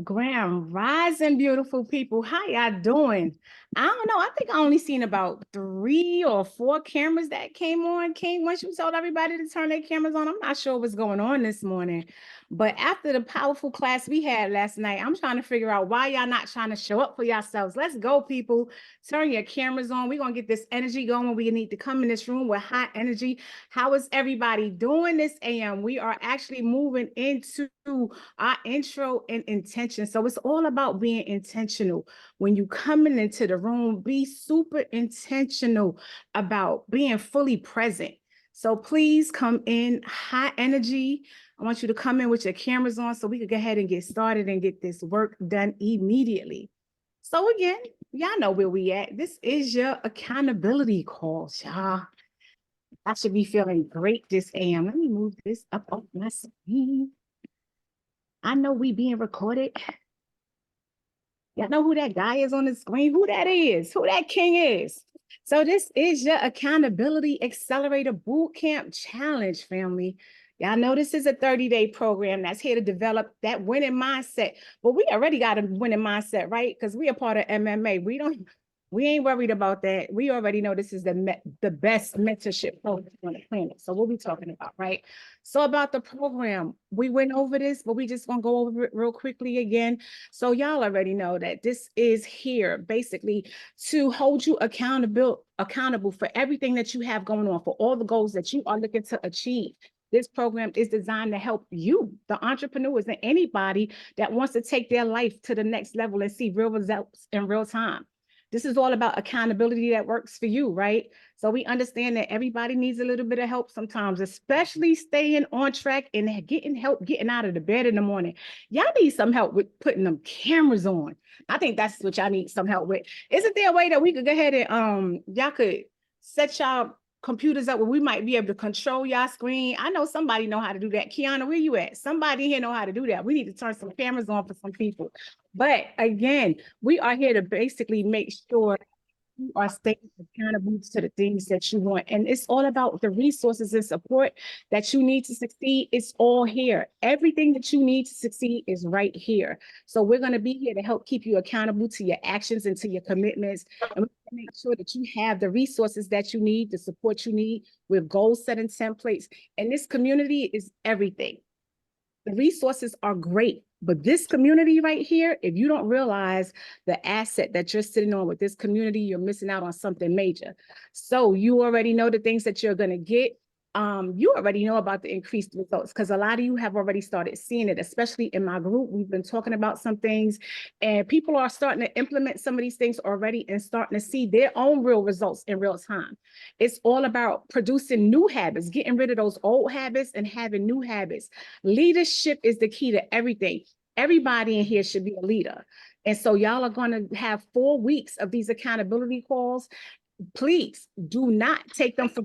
Grand Rising, beautiful people. How y'all doing? I don't know. I think I only seen about 3 or 4 cameras that came on. King, once you told everybody to turn their cameras on, I'm not sure what's going on this morning. But after the powerful class we had last night, I'm trying to figure out why y'all not trying to show up for yourselves. Let's go, people. Turn your cameras on. We're going to get this energy going. We need to come in this room with high energy. How is everybody doing this AM? We are actually moving into our intro and intention. So it's all about being intentional. When you coming into the room, be super intentional about being fully present. So please come in high energy. I want you to come in with your cameras on so we can go ahead and get started and get this work done immediately. So again, y'all know where we at. This is your accountability call, y'all. I should be feeling great this AM. Let me move this up off my screen. I know we being recorded. Y'all know who that guy is on the screen? Who that is? Who that king is? So this is your Accountability Accelerator Bootcamp Challenge, family. Y'all know this is a 30-day program that's here to develop that winning mindset. But we already got a winning mindset, right? Because we are part of MMA. We ain't worried about that. We already know this is the best mentorship program on the planet. So what we talking about, right? So about the program, we went over this, but we just gonna go over it real quickly again. So y'all already know that this is here basically to hold you accountable for everything that you have going on, for all the goals that you are looking to achieve. This program is designed to help you, the entrepreneurs, and anybody that wants to take their life to the next level and see real results in real time. This is all about accountability that works for you, right? So we understand that everybody needs a little bit of help sometimes, especially staying on track and getting help getting out of the bed in the morning. Y'all need some help with putting them cameras on. I think that's what y'all need some help with. Isn't there a way that we could go ahead and y'all could set y'all computers up where we might be able to control y'all screen? I know somebody know how to do that. Kiana, where you at? Somebody here know how to do that. We need to turn some cameras on for some people. But again, we are here to basically make sure you are staying accountable to the things that you want. And it's all about the resources and support that you need to succeed. It's all here. Everything that you need to succeed is right here. So we're going to be here to help keep you accountable to your actions and to your commitments. And we're going to make sure that you have the resources that you need, the support you need with goal setting templates. And this community is everything. The resources are great, but this community right here, if you don't realize the asset that you're sitting on with this community, you're missing out on something major. So you already know the things that you're going to get. You already know about the increased results because a lot of you have already started seeing it, especially in my group. We've been talking about some things and people are starting to implement some of these things already and starting to see their own real results in real time. It's all about producing new habits, getting rid of those old habits and having new habits. Leadership is the key to everything. Everybody in here should be a leader. And so y'all are going to have 4 weeks of these accountability calls. Please do not take them for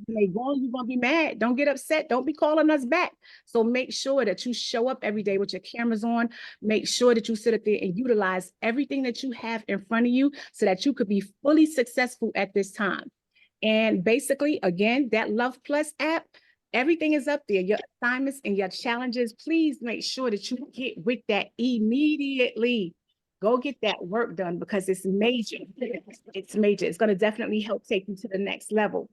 when they go, you're gonna be mad. Don't get upset. Don't be calling us back. So make sure that you show up every day with your cameras on. Make sure that you sit up there and utilize everything that you have in front of you so that you could be fully successful at this time. And basically, again, that Luhv Plus app, everything is up there. Your assignments and your challenges. Please make sure that you get with that immediately. Go get that work done because it's major. It's major. It's going to definitely help take you to the next level.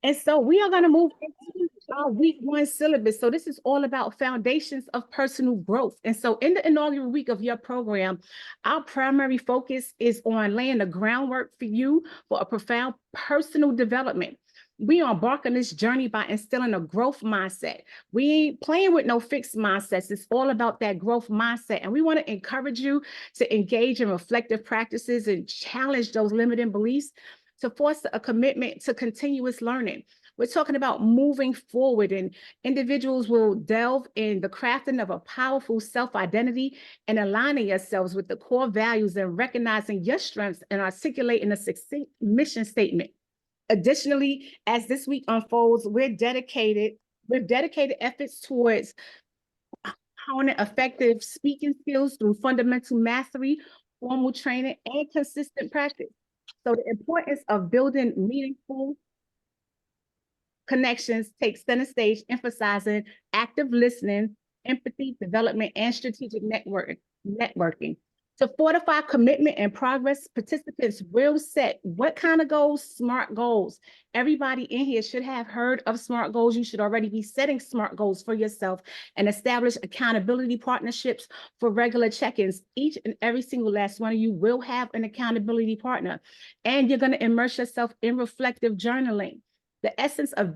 And so we are going to move into our week 1 syllabus. So this is all about foundations of personal growth. And so in the inaugural week of your program, our primary focus is on laying the groundwork for you for a profound personal development. We embark on this journey by instilling a growth mindset. We ain't playing with no fixed mindsets. It's all about that growth mindset. And we want to encourage you to engage in reflective practices and challenge those limiting beliefs to foster a commitment to continuous learning. We're talking about moving forward, and individuals will delve in the crafting of a powerful self-identity and aligning yourselves with the core values and recognizing your strengths and articulating a succinct mission statement. Additionally, as this week unfolds, we've dedicated efforts towards honing effective speaking skills through fundamental mastery, formal training, and consistent practice. So the importance of building meaningful connections takes center stage, emphasizing active listening, empathy, development, and strategic networking. To fortify commitment and progress, participants will set what kind of goals? SMART goals. Everybody in here should have heard of SMART goals. You should already be setting SMART goals for yourself and establish accountability partnerships for regular check-ins. Each and every single last one of you will have an accountability partner, and you're going to immerse yourself in reflective journaling. The essence of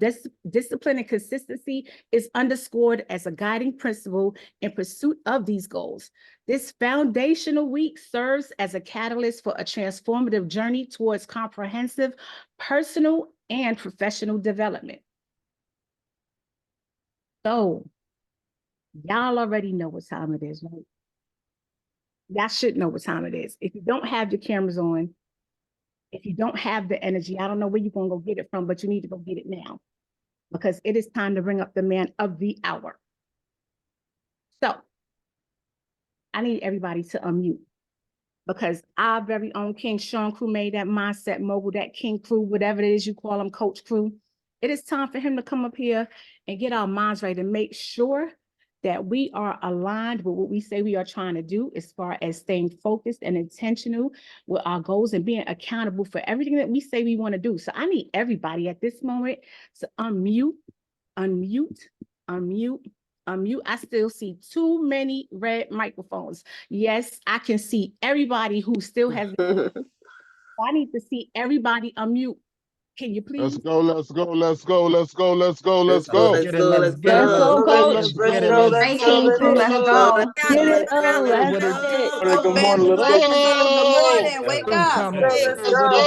discipline and consistency is underscored as a guiding principle in pursuit of these goals. This foundational week serves as a catalyst for a transformative journey towards comprehensive personal and professional development. So, y'all already know what time it is, right? Y'all should know what time it is. If you don't have your cameras on, if you don't have the energy, I don't know where you're going to go get it from, but you need to go get it now, because it is time to bring up the man of the hour. So I need everybody to unmute, because our very own King Sean Crew made that mindset mogul, that King Crew, whatever it is you call him, Coach Crew. It is time for him to come up here and get our minds right and make sure that we are aligned with what we say we are trying to do, as far as staying focused and intentional with our goals and being accountable for everything that we say we want to do. So I need everybody at this moment to unmute, unmute, unmute, unmute. I still see too many red microphones. Yes, I can see everybody who still has. I need to see everybody unmute. Can you please? Let's go, let's go, let's go, let's go, let's go, let's go. Let's go, let's go. Let's go, Coach. Let's Let's go, go, let's let's go, go, King Crew, let's go. Get it. Oh, let's that's it. go. Good morning, let's go. Good morning, wake up. Let's Let's go. go.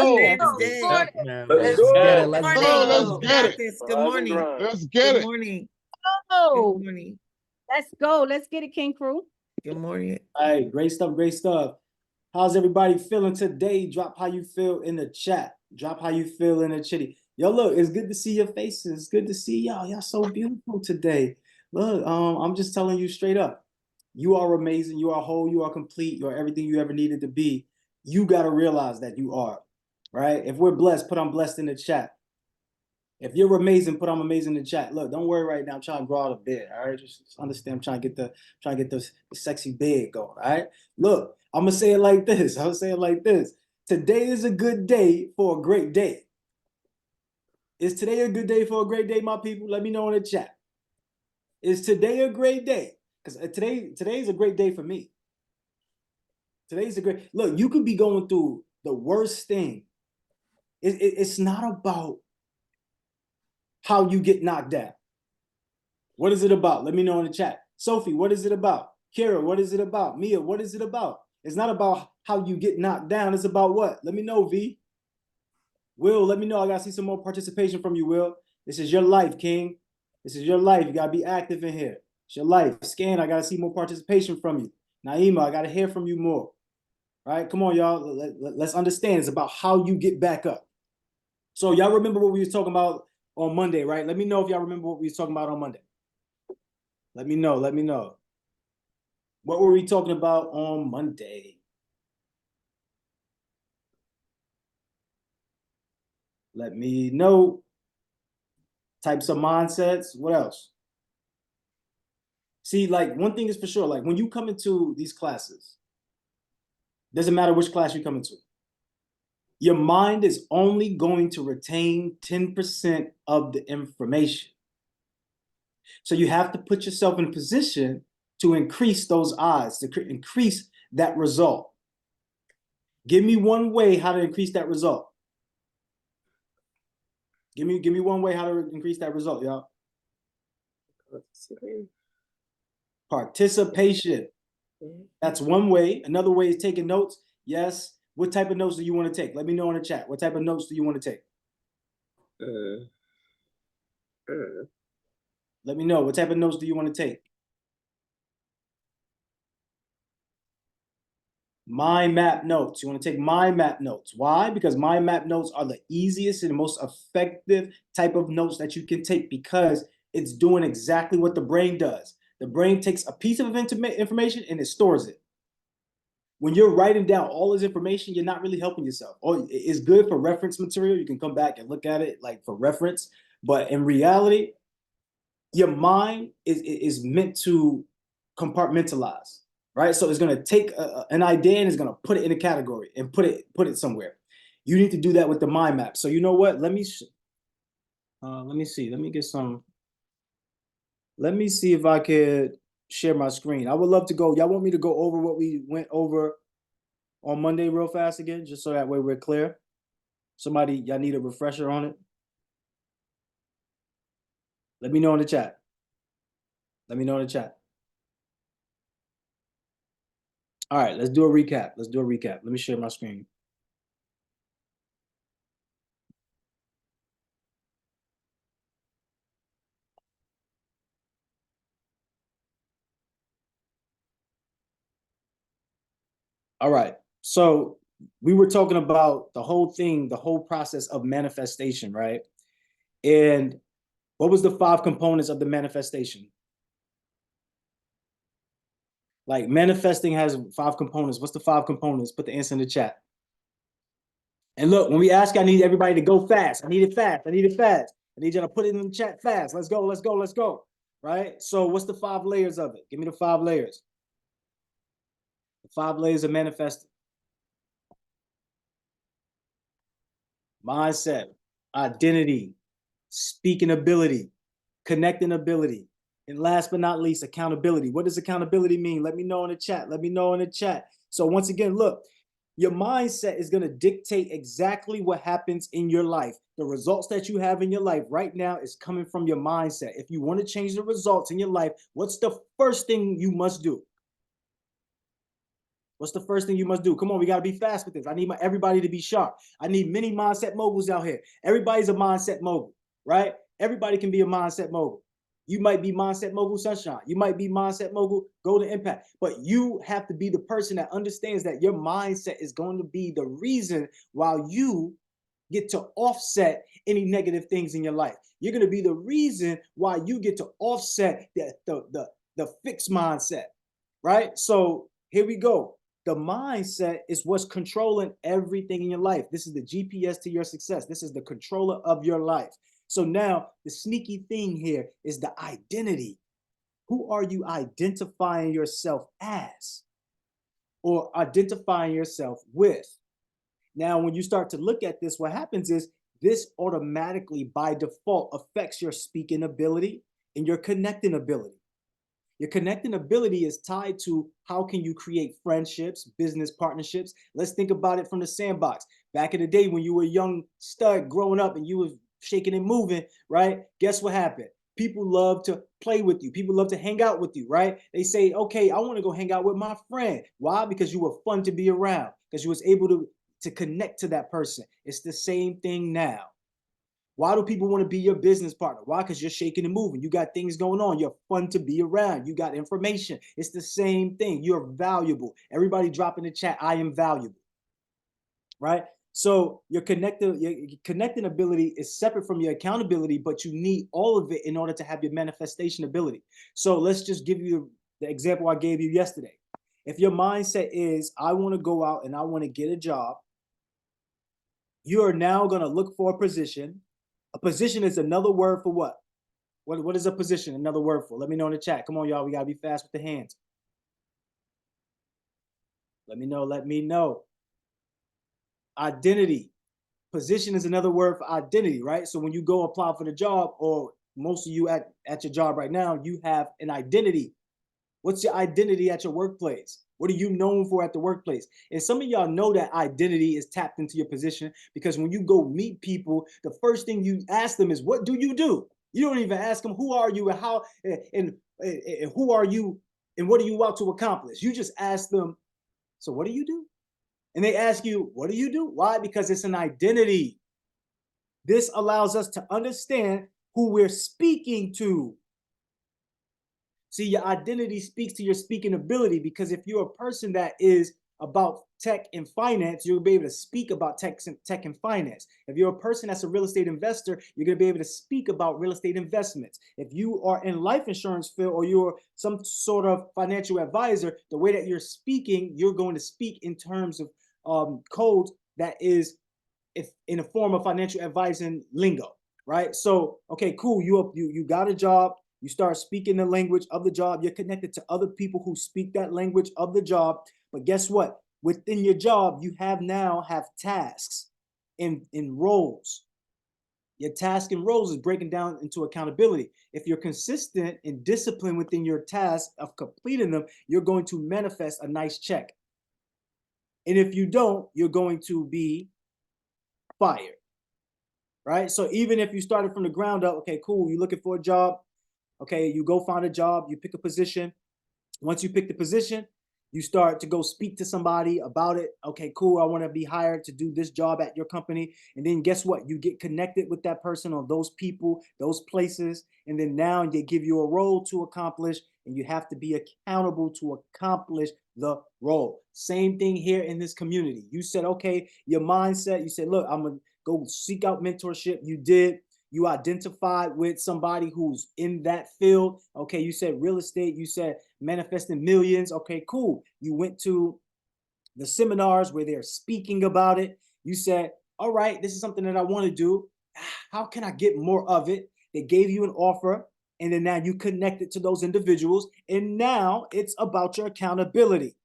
Wednesday. Let's Let's get go. it. Let's Let's go. get it. Good morning. Let's get Good it. morning. Oh, Good morning. let's go. Let's get it, King Crew. Good morning. All right, great stuff, great stuff. How's everybody feeling today? Drop how you feel in the chat. Drop how you feel in the chitty. Yo, look, it's good to see your faces. It's good to see y'all. Y'all so beautiful today. Look, I'm just telling you straight up. You are amazing. You are whole. You are complete. You are everything you ever needed to be. You got to realize that you are, right? If we're blessed, put I'm blessed in the chat. If you're amazing, put I'm amazing in the chat. Look, don't worry right now. I'm trying to grow out of bed. All right, just understand. I'm trying to get the sexy bed going. All right. Look, I'm gonna say it like this. I'm gonna say it like this. Today is a good day for a great day. Is today a good day for a great day, my people? Let me know in the chat. Is today a great day? Because today's a great day for me. Today's a great look. You could be going through the worst thing. It's not about how you get knocked down. What is it about? Let me know in the chat. Sophie, what is it about? Kira, what is it about? Mia, what is it about? It's not about how you get knocked down. It's about what? Let me know, V. Will, let me know. I got to see some more participation from you, Will. This is your life, King. This is your life. You got to be active in here. It's your life. Scan, I got to see more participation from you. Naima, I got to hear from you more. All right, come on, y'all. Let's understand. It's about how you get back up. So y'all remember what we was talking about on Monday, right? Let me know if y'all remember what we was talking about on Monday. Let me know. Let me know. What were we talking about on Monday? Let me know. Types of mindsets. What else? See, like one thing is for sure, like when you come into these classes, doesn't matter which class you come into, your mind is only going to retain 10% of the information. So you have to put yourself in a position to increase those odds, to increase that result. Give me one way how to increase that result. Give me one way how to increase that result, y'all. Participation. That's one way. Another way is taking notes. Yes. What type of notes do you want to take? Let me know in the chat. What type of notes do you want to take? Let me know. What type of notes do you want to take? Mind map notes. You want to take mind map notes. Why? Because mind map notes are the easiest and most effective type of notes that you can take, because it's doing exactly what the brain does. The brain takes a piece of information and it stores it. When you're writing down all this information, you're not really helping yourself. Or it's good for reference material. You can come back and look at it like for reference. But in reality, your mind is meant to compartmentalize, right? So it's going to take an idea and it's going to put it in a category and put it somewhere. You need to do that with the mind map. So you know what? Let me see. Let me see if I could share my screen. I would love to go. Y'all want me to go over what we went over on Monday real fast again, just so that way we're clear? Somebody, y'all need a refresher on it? Let me know in the chat. Let me know in the chat. All right, let's do a recap. Let me share my screen. All right, so we were talking about the whole thing, the whole process of manifestation, right? And what was the 5 components of the manifestation? Like manifesting has 5 components. What's the 5 components? Put the answer in the chat. And look, when we ask, I need everybody to go fast. I need it fast. I need you to put it in the chat fast. Let's go. Right? So what's the 5 layers of it? Give me the 5 layers. The 5 layers of manifesting. Mindset, identity, speaking ability, connecting ability, and last but not least, accountability. What does accountability mean? Let me know in the chat. So once again, look, your mindset is going to dictate exactly what happens in your life. The results that you have in your life right now is coming from your mindset. If you want to change the results in your life, what's the first thing you must do? What's the first thing you must do? Come on, we got to be fast with this. I need everybody to be sharp. I need many mindset moguls out here. Everybody's a mindset mogul, right? Everybody can be a mindset mogul. You might be mindset mogul sunshine. You might be mindset mogul golden impact. But you have to be the person that understands that your mindset is going to be the reason why you get to offset any negative things in your life. You're going to be the reason why you get to offset the fixed mindset, right? So here we go. The mindset is what's controlling everything in your life. This is the GPS to your success. This is the controller of your life. So now the sneaky thing here is the identity. Who are you identifying yourself as or identifying yourself with? Now, when you start to look at this, what happens is this automatically by default affects your speaking ability and your connecting ability. Your connecting ability is tied to how can you create friendships, business partnerships. Let's think about it from the sandbox. Back in the day when you were a young stud growing up and you was shaking and moving, right? Guess what happened? People love to play with you. People love to hang out with you, right? They say, okay, I want to go hang out with my friend. Why? Because you were fun to be around, because you was able to connect to that person. It's the same thing now. Why do people want to be your business partner? Why? Because you're shaking and moving. You got things going on. You're fun to be around. You got information. It's the same thing. You're valuable. Everybody drop in the chat, I am valuable, right? So your connecting ability is separate from your accountability, but you need all of it in order to have your manifestation ability. So let's just give you the example I gave you yesterday. If your mindset is, I want to go out and I want to get a job, you are now going to look for a position. A position is another word for what? What is a position? Another word for? Let me know in the chat. Come on, y'all. We got to be fast with the hands. Let me know. Identity. Position is another word for identity, right? So when you go apply for the job, or most of you at your job right now, you have an identity. What's your identity at your workplace? What are you known for at the workplace? And some of y'all know that identity is tapped into your position, because when you go meet people, the first thing you ask them is, what do you do? You don't even ask them, who are you and how and who are you and what are you out to accomplish? You just ask them, so what do you do? And they ask you, what do you do? Why? Because it's an identity. This allows us to understand who we're speaking to. See, your identity speaks to your speaking ability, because if you're a person that is about tech and finance, you'll be able to speak about tech and finance. If you're a person that's a real estate investor, you're going to be able to speak about real estate investments. If you are in life insurance field, or you're some sort of financial advisor, the way that you're speaking, you're going to speak in terms of codes that is in a form of financial advising lingo, right? So, okay, cool. You got a job. You start speaking the language of the job. You're connected to other people who speak that language of the job. But guess what? Within your job, you now have tasks in roles. Your task and roles is breaking down into accountability. If you're consistent and disciplined within your task of completing them, you're going to manifest a nice check. And if you don't, you're going to be fired. Right? So even if you started from the ground up, okay, cool, you're looking for a job. Okay, you go find a job, you pick a position. Once you pick the position, you start to go speak to somebody about it. Okay, cool, I want to be hired to do this job at your company. And then guess what? You get connected with that person or those people, those places. And then now they give you a role to accomplish, and you have to be accountable to accomplish the role. Same thing here in this community. You said, okay, your mindset, you said, look, I'm going to go seek out mentorship. You did. You identified with somebody who's in that field. Okay, you said real estate. You said manifesting millions. Okay, cool. You went to the seminars where they're speaking about it. You said, all right, this is something that I want to do. How can I get more of it? They gave you an offer, and then now you connected to those individuals, and now it's about your accountability.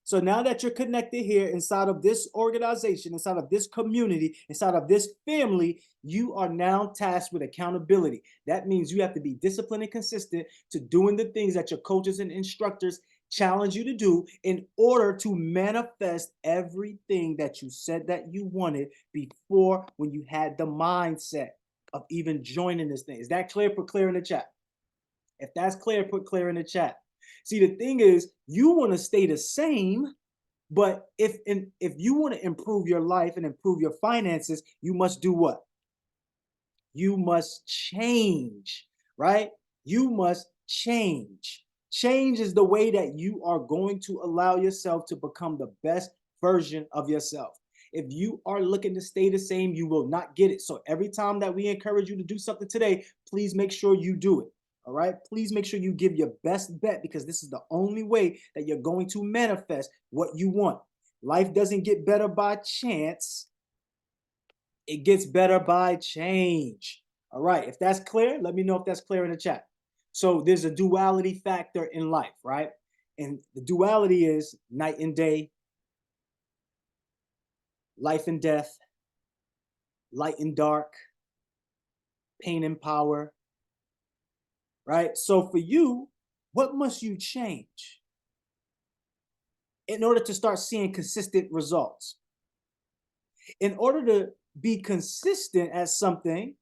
So now that you're connected here inside of this organization, inside of this community, inside of this family, you are now tasked with accountability. That means you have to be disciplined and consistent to doing the things that your coaches and instructors challenge you to do in order to manifest everything that you said that you wanted before, when you had the mindset of even joining this thing. Is that clear? Put clear in the chat. If that's clear, put clear in the chat. See, the thing is, you want to stay the same, but if you want to improve your life and improve your finances, you must do what? You must change, right? You must change. Change is the way that you are going to allow yourself to become the best version of yourself. If you are looking to stay the same, you will not get it. So every time that we encourage you to do something today, please make sure you do it. All right. Please make sure you give your best bet, because this is the only way that you're going to manifest what you want. Life doesn't get better by chance. It gets better by change. All right. If that's clear, let me know if that's clear in the chat. So there's a duality factor in life, right? And the duality is night and day, life and death, light and dark, pain and power. Right? So for you, what must you change in order to start seeing consistent results? In order to be consistent at something,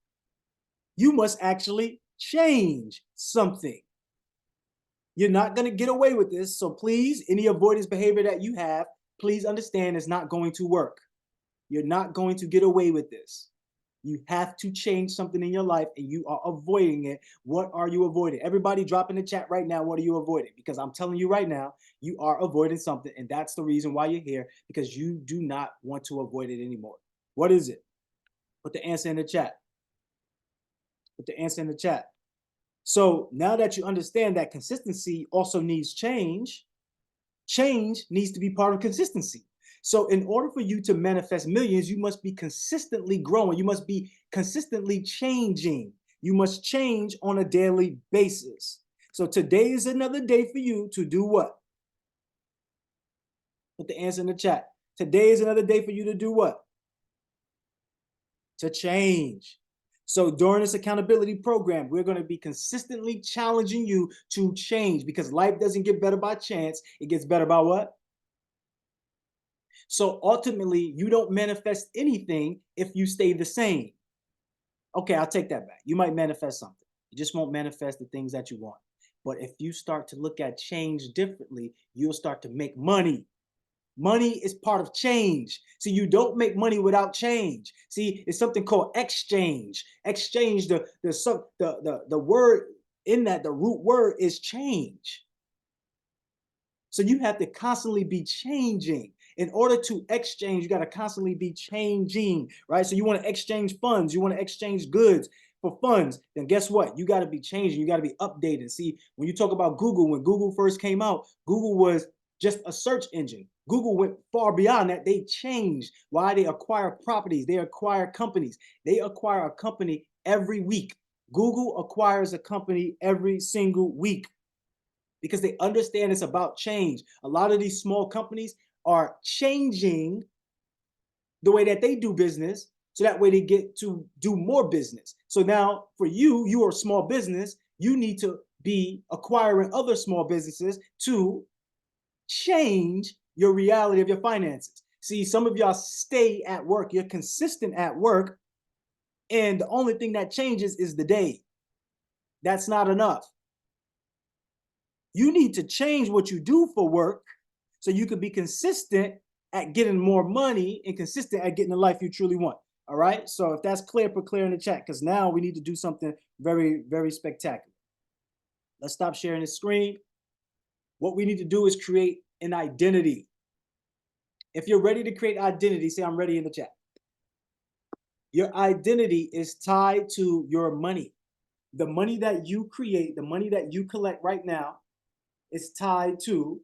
you must actually change something. You're not going to get away with this. So please, any avoidance behavior that you have, please understand it's not going to work. You're not going to get away with this. You have to change something in your life, and you are avoiding it. What are you avoiding? Everybody drop in the chat right now. What are you avoiding? Because I'm telling you right now, you are avoiding something, and that's the reason why you're here, because you do not want to avoid it anymore. What is it? Put the answer in the chat. Put the answer in the chat. So now that you understand that consistency also needs change, change needs to be part of consistency. So in order for you to manifest millions, you must be consistently growing. You must be consistently changing. You must change on a daily basis. So today is another day for you to do what? Put the answer in the chat. Today is another day for you to do what? To change. So during this accountability program, we're going to be consistently challenging you to change, because life doesn't get better by chance. It gets better by what? So ultimately, you don't manifest anything if you stay the same. Okay, I'll take that back. You might manifest something. You just won't manifest the things that you want. But if you start to look at change differently, you'll start to make money. Money is part of change. See, you don't make money without change. See, it's something called exchange. Exchange, the word in that, the root word is change. So you have to constantly be changing. In order to exchange, you got to constantly be changing, right? So you want to exchange funds, you want to exchange goods for funds, then guess what? You got to be changing, you got to be updated. See, when you talk about Google, when Google first came out, Google was just a search engine. Google went far beyond that. They changed. Why? They acquire properties, they acquire companies. They acquire a company every week. Google acquires a company every single week because they understand it's about change. A lot of these small companies are changing the way that they do business, so that way they get to do more business. So now for you, you are a small business, you need to be acquiring other small businesses to change your reality of your finances. See, some of y'all stay at work, you're consistent at work, and the only thing that changes is the day. That's not enough. You need to change what you do for work so you can be consistent at getting more money and consistent at getting the life you truly want. All right. So if that's clear, put clear in the chat, because now we need to do something very, very spectacular. Let's stop sharing the screen. What we need to do is create an identity. If you're ready to create identity, say I'm ready in the chat. Your identity is tied to your money. The money that you create, the money that you collect right now is tied to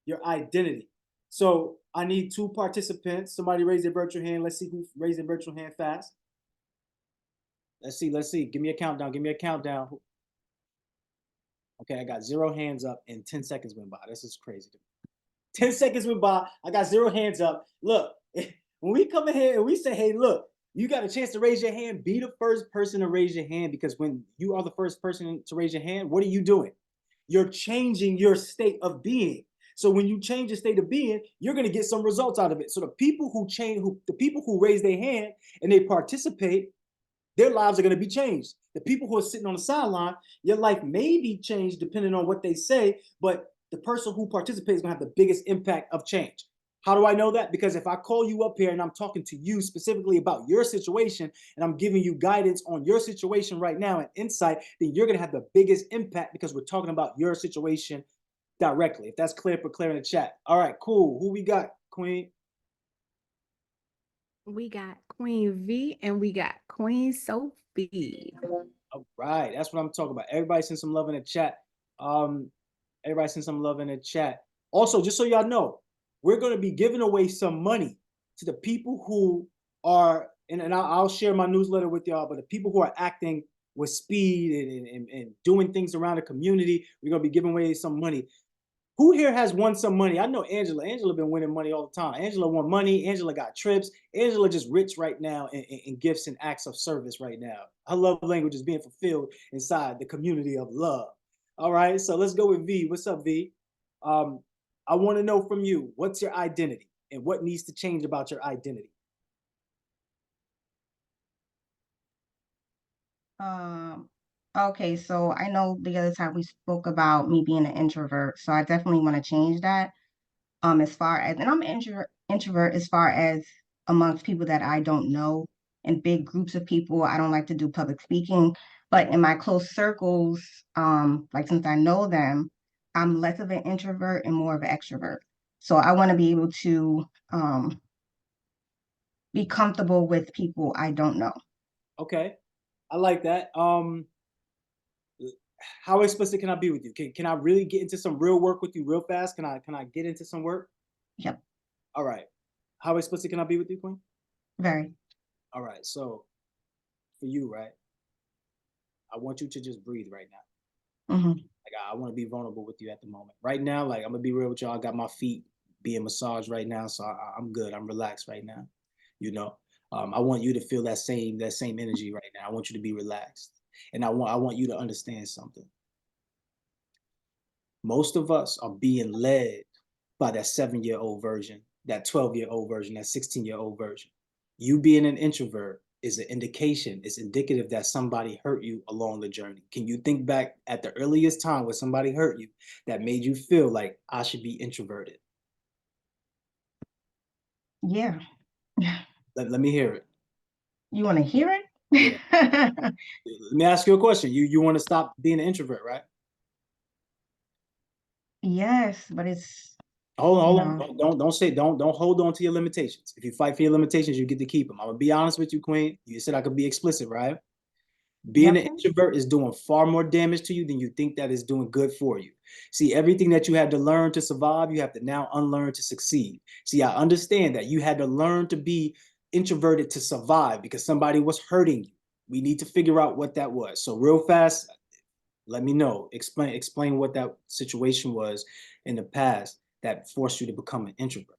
your identity. So I need 2 participants. Somebody raise their virtual hand. Let's see who raised their virtual hand fast. Let's see. Give me a countdown. Okay, I got 0 hands up and 10 seconds went by. This is crazy. 10 seconds went by. I got 0 hands up. Look, when we come in here and we say, hey, look, you got a chance to raise your hand, be the first person to raise your hand, because when you are the first person to raise your hand, what are you doing? You're changing your state of being. So when you change your state of being, you're going to get some results out of it. So the people who raise their hand and they participate, their lives are going to be changed. The people who are sitting on the sideline, your life may be changed depending on what they say, but the person who participates is going to have the biggest impact of change. How do I know that? Because if I call you up here and I'm talking to you specifically about your situation and I'm giving you guidance on your situation right now and insight, then you're going to have the biggest impact because we're talking about your situation directly. If that's clear, put clear in the chat. All right, cool. Who we got, Queen? We got Queen V and we got Queen Sophie. All right, that's what I'm talking about. Everybody send some love in the chat. Also, just so y'all know, we're going to be giving away some money to the people who are, and I'll share my newsletter with y'all, but the people who are acting with speed and doing things around the community, we're going to be giving away some money. Who here has won some money? I know Angela. Angela been winning money all the time. Angela won money. Angela got trips. Angela just rich right now in gifts and acts of service right now. Her love language is being fulfilled inside the community of love. All right, so let's go with V. What's up, V? I want to know from you, what's your identity and what needs to change about your identity? Okay, so I know the other time we spoke about me being an introvert, so I definitely want to change that. As far as, and I'm an introvert as far as amongst people that I don't know. In big groups of people, I don't like to do public speaking, but in my close circles, like since I know them, I'm less of an introvert and more of an extrovert. So I want to be able to be comfortable with people I don't know. Okay, I like that. How explicit can I be with you? Can I really get into some real work with you real fast? Can I get into some work? Yep. All right. How explicit can I be with you, Queen? Very. All right. So for you, right? I want you to just breathe right now. Mm-hmm. Like I want to be vulnerable with you at the moment. Right now, like I'm gonna be real with y'all. I got my feet being massaged right now, so I'm good. I'm relaxed right now. You know, I want you to feel that same energy right now. I want you to be relaxed, and I want you to understand something. Most of us are being led by that 7-year-old version, that 12-year-old version, that 16-year-old version. You being an introvert is an indication, it's indicative that somebody hurt you along the journey. Can you think back at the earliest time where somebody hurt you that made you feel like I should be introverted? Yeah. Let me hear it. You want to hear it? Yeah. Let me ask you a question. You want to stop being an introvert, right? Yes, but it's hold on. Don't hold on to your limitations. If you fight for your limitations, you get to keep them. I'm gonna be honest with you, Queen. You said I could be explicit, right? Being an introvert is doing far more damage to you than you think that is doing good for you. See, everything that you had to learn to survive, you have to now unlearn to succeed. See, I understand that you had to learn to be introverted to survive because somebody was hurting you. We need to figure out what that was. So real fast, let me know. Explain what that situation was in the past that forced you to become an introvert.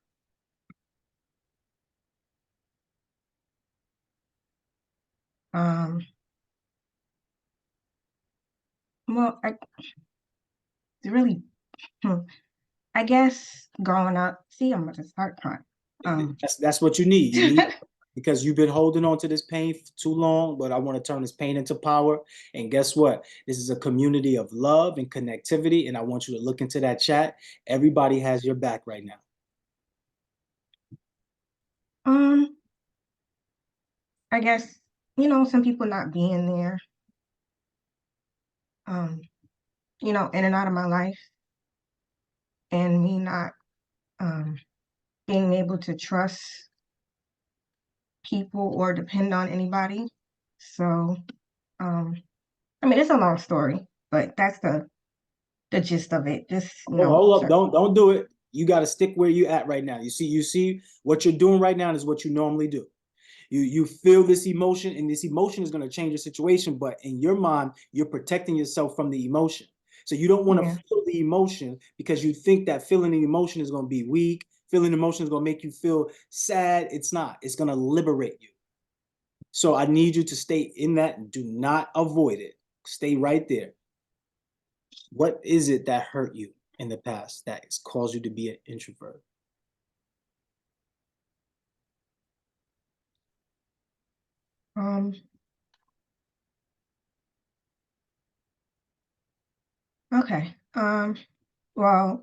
Well, really, I guess growing up, see, I'm gonna start crying. That's what you need. You need because you've been holding on to this pain for too long, but I want to turn this pain into power. And guess what? This is a community of love and connectivity, and I want you to look into that chat. Everybody has your back right now. I guess, some people not being there, in and out of my life, and me not being able to trust people or depend on anybody. So, it's a long story, but that's the gist of it. Just, Hold up, don't do it. You got to stick where you at right now. You see what you're doing right now is what you normally do. You feel this emotion, and this emotion is going to change your situation, but in your mind, you're protecting yourself from the emotion. So you don't want to feel the emotion because you think that feeling the emotion is going to be weak. Feeling emotion is going to make you feel sad. It's not. It's going to liberate you. So I need you to stay in that. Do not avoid it. Stay right there. What is it that hurt you in the past that has caused you to be an introvert? Okay. Well,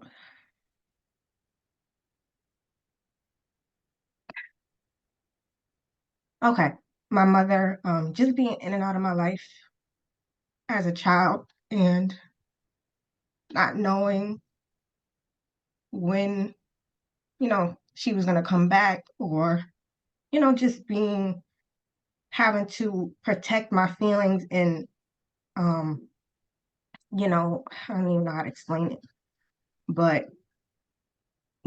okay. My mother, just being in and out of my life as a child and not knowing when, she was going to come back, or, just having to protect my feelings and, I don't even know how to explain it, but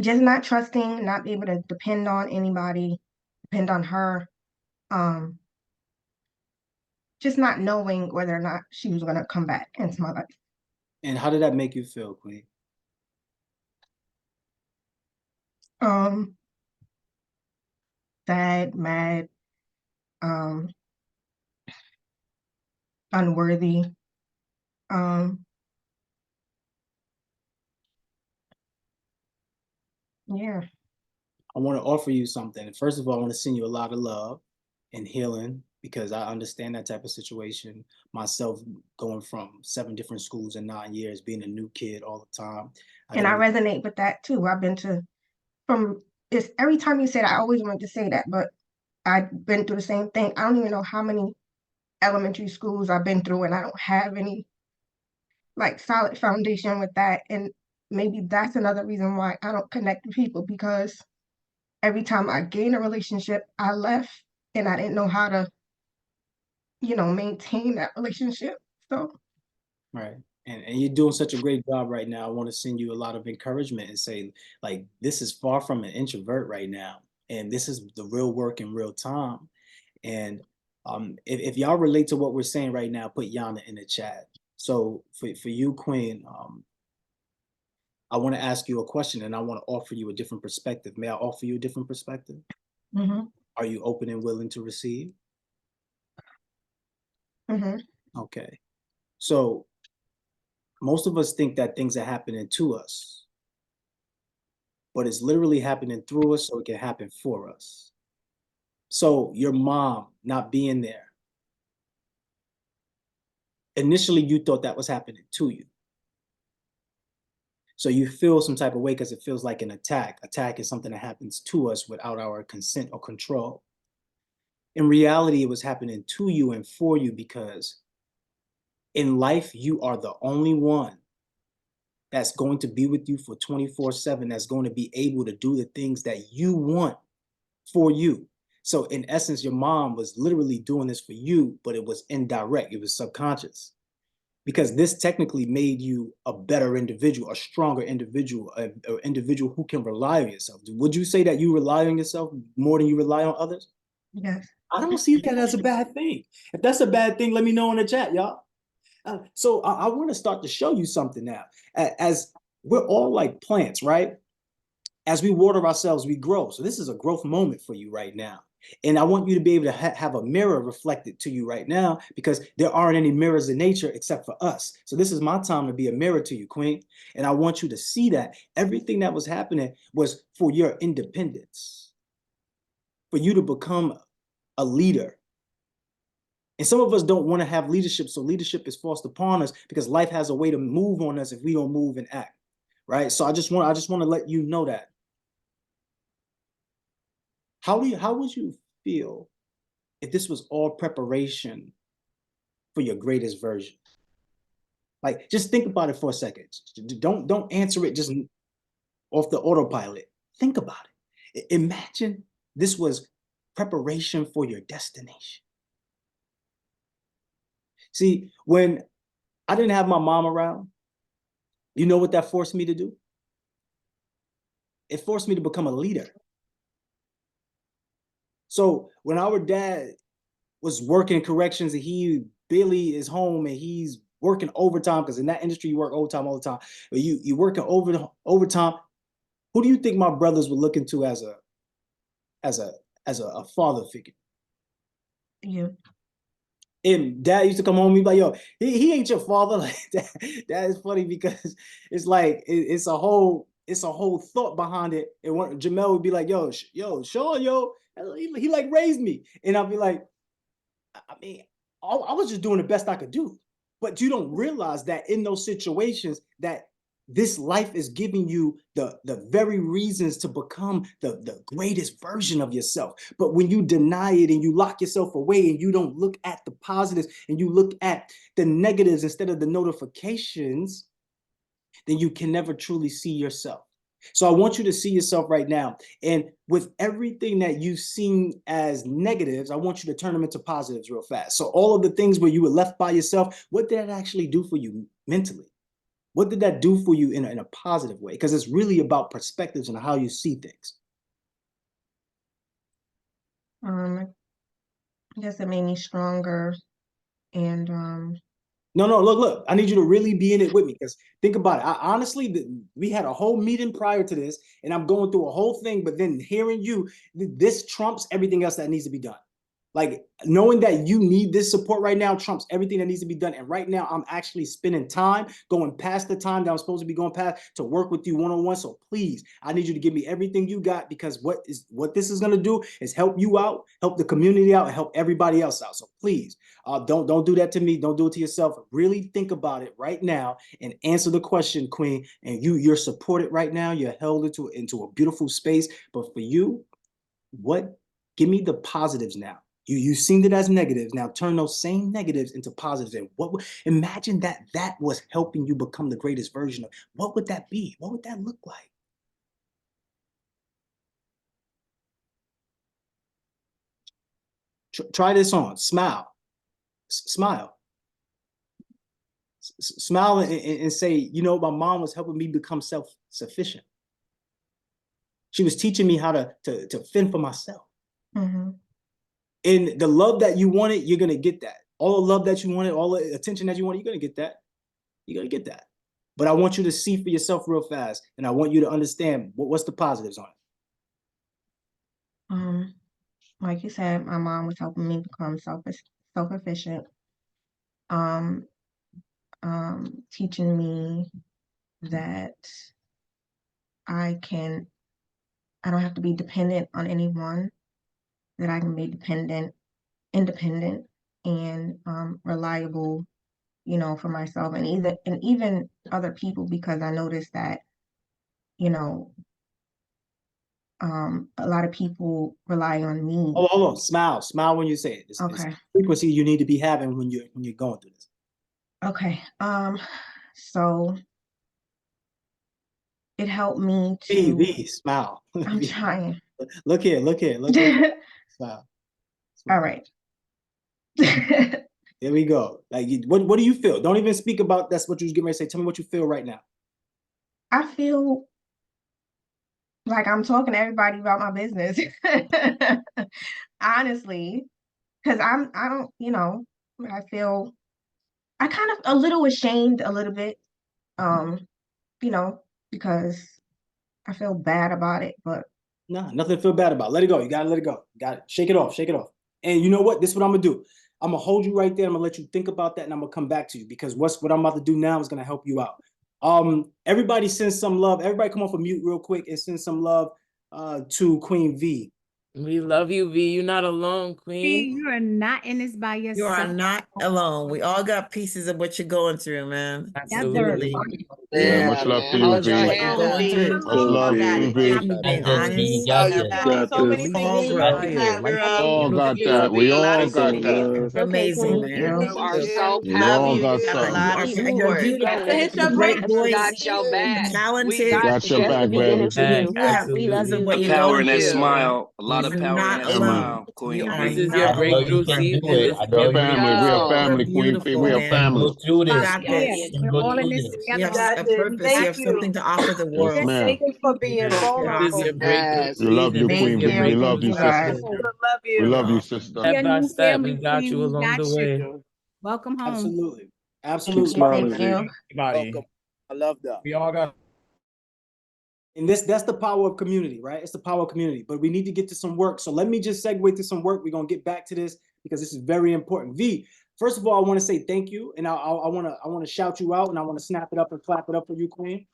just not trusting, not be able to depend on anybody, depend on her, just not knowing whether or not she was going to come back into my life. And how did that make you feel, Queen? Sad, mad, unworthy. Yeah. I want to offer you something. First of all, I want to send you a lot of love and healing because I understand that type of situation. Myself, going from 7 different schools in 9 years, being a new kid all the time. And I resonate with that too. I've been to it's every time you say that, I always wanted to say that, but I've been through the same thing. I don't even know how many elementary schools I've been through, and I don't have any like solid foundation with that. And maybe that's another reason why I don't connect with people, because every time I gain a relationship, I left and I didn't know how to, maintain that relationship. So Right. And you're doing such a great job right now. I want to send you a lot of encouragement and say, like, this is far from an introvert right now. And this is the real work in real time. And if y'all relate to what we're saying right now, put Yana in the chat. So for you, Queen, I want to ask you a question and I want to offer you a different perspective. May I offer you a different perspective? Are you open and willing to receive? Okay. So most of us think that things are happening to us, but it's literally happening through us so it can happen for us. So your mom not being there, initially you thought that was happening to you. So you feel some type of way because it feels like an attack. Attack is something that happens to us without our consent or control. In reality, it was happening to you and for you because in life, you are the only one that's going to be with you for 24/7, that's going to be able to do the things that you want for you. So in essence, your mom was literally doing this for you, but it was indirect, it was subconscious. Because this technically made you a better individual, a stronger individual, an individual who can rely on yourself. Would you say that you rely on yourself more than you rely on others? yes. I don't see that as a bad thing. If that's a bad thing, let me know in the chat, y'all. So I want to start to show you something now. As we're all like plants, right? As we water ourselves, we grow. So this is a growth moment for you right now. And I want you to be able to have a mirror reflected to you right now, because there aren't any mirrors in nature except for us. So this is my time to be a mirror to you, Queen. And I want you to see that everything that was happening was for your independence, for you to become a leader. And some of us don't want to have leadership, so leadership is forced upon us because life has a way to move on us if we don't move and act, right? So I just want to let you know that. How would you feel if this was all preparation for your greatest version? Like, just think about it for a second. Don't answer it just off the autopilot. Think about it. Imagine this was preparation for your destination. See, when I didn't have my mom around, you know what that forced me to do? It forced me to become a leader. So when our dad was working corrections and he barely is home and he's working overtime, because in that industry you work overtime all the time, but you working overtime, who do you think my brothers were looking to as a father figure? You. And dad used to come home and be like, yo, he ain't your father. Like that is funny because it's like it's a whole thought behind it. And when Jamel would be like, yo, Sean, he like raised me. And I'll be like, I mean, I was just doing the best I could do. But you don't realize that in those situations that this life is giving you the very reasons to become the greatest version of yourself. But when you deny it and you lock yourself away and you don't look at the positives and you look at the negatives instead of the notifications, then you can never truly see yourself. So I want you to see yourself right now. And with everything that you've seen as negatives, I want you to turn them into positives real fast. So all of the things where you were left by yourself, what did that actually do for you mentally? What did that do for you in a positive way? Because it's really about perspectives and how you see things. I guess it made me stronger and No, look, I need you to really be in it with me, because think about it. Honestly, we had a whole meeting prior to this and I'm going through a whole thing, but then hearing you, this trumps everything else that needs to be done. Like, knowing that you need this support right now trumps everything that needs to be done. And right now I'm actually spending time going past the time that I'm supposed to be going past to work with you one-on-one. So please, I need you to give me everything you got, because what this is going to do is help you out, help the community out, and help everybody else out. So please, don't do that to me. Don't do it to yourself. Really think about it right now and answer the question, Queen. And you're supported right now. You're held into a beautiful space. But for you, give me the positives now. You've seen it as negatives. Now turn those same negatives into positives. And imagine that was helping you become the greatest version of, what would that be? What would that look like? Try this on. Smile. Smile. Smile and say, you know, my mom was helping me become self-sufficient. She was teaching me how to fend for myself. mm-hmm. And the love that you wanted, you're going to get that. All the love that you wanted, all the attention that you wanted, you're going to get that. You're going to get that. But I want you to see for yourself real fast. And I want you to understand what's the positives on it. Like you said, my mom was helping me become self-efficient. Teaching me that I don't have to be dependent on anyone, that I can be independent and reliable, you know, for myself and even other people, because I noticed that, you know, a lot of people rely on me. Hold on. Smile when you say it. Okay. It's frequency you need to be having when you're going through this. Okay. So it helped me to Smile. I'm trying. Look here. Smile. All right. There we go. Like, what do you feel? Don't even speak about that's what you was getting ready to say. Tell me what you feel right now. I feel like I'm talking to everybody about my business. Honestly, because I don't, you know, I feel I kind of a little ashamed a little bit, you know, because I feel bad about it, but Nah, nothing to feel bad about. Let it go. You gotta let it go. Got it. Shake it off. Shake it off. And you know what? This is what I'm gonna do. I'm gonna hold you right there. I'm gonna let you think about that, and I'm gonna come back to you because what I'm about to do now is gonna help you out. Everybody send some love. Everybody come off of mute real quick and send some love to Queen V. We love you, V. You're not alone, Queen. You are not in this by You yourself. are not alone. We all got pieces of what you're going through, man. Absolutely. Yeah, much love to you, V. What you're going through. Much love, Queen V. You being got this. honest. You got this. We all grow here. We all got that. We all got that. You're amazing, thank man. you. You are so We all got You have a something. lot of, you're beautiful. You're a great voice. You're talented. We got your back, baby. You have pieces of what you're Power in going that through. smile. A lot of You're power in not that Yeah, man. alone. smile, You Queen are V. This is your not breakthrough alone. season. Family. We a You're family, Queen V. beautiful, We a man. family. You got Yeah, this. we're all in this You together. have a purpose. You have something to offer the Yes, world. ma'am. This is your breakthrough We love you, season. This is Queen Thank your V. We you. love breakthroug1 you, You guys. sister. We love you, sister. Step Your by new step, family, we got Queen. you We along got the way. you. Welcome home. Absolutely. Thank Absolutely. you. Thank you. Welcome. I love that. We all got. And that's the power of community, right? It's the power of community. But we need to get to some work. So let me just segue to some work. We're gonna get back to this because this is very important. V, first of all, I want to say thank you, and I want to shout you out, and I want to snap it up and clap it up for you, Queen,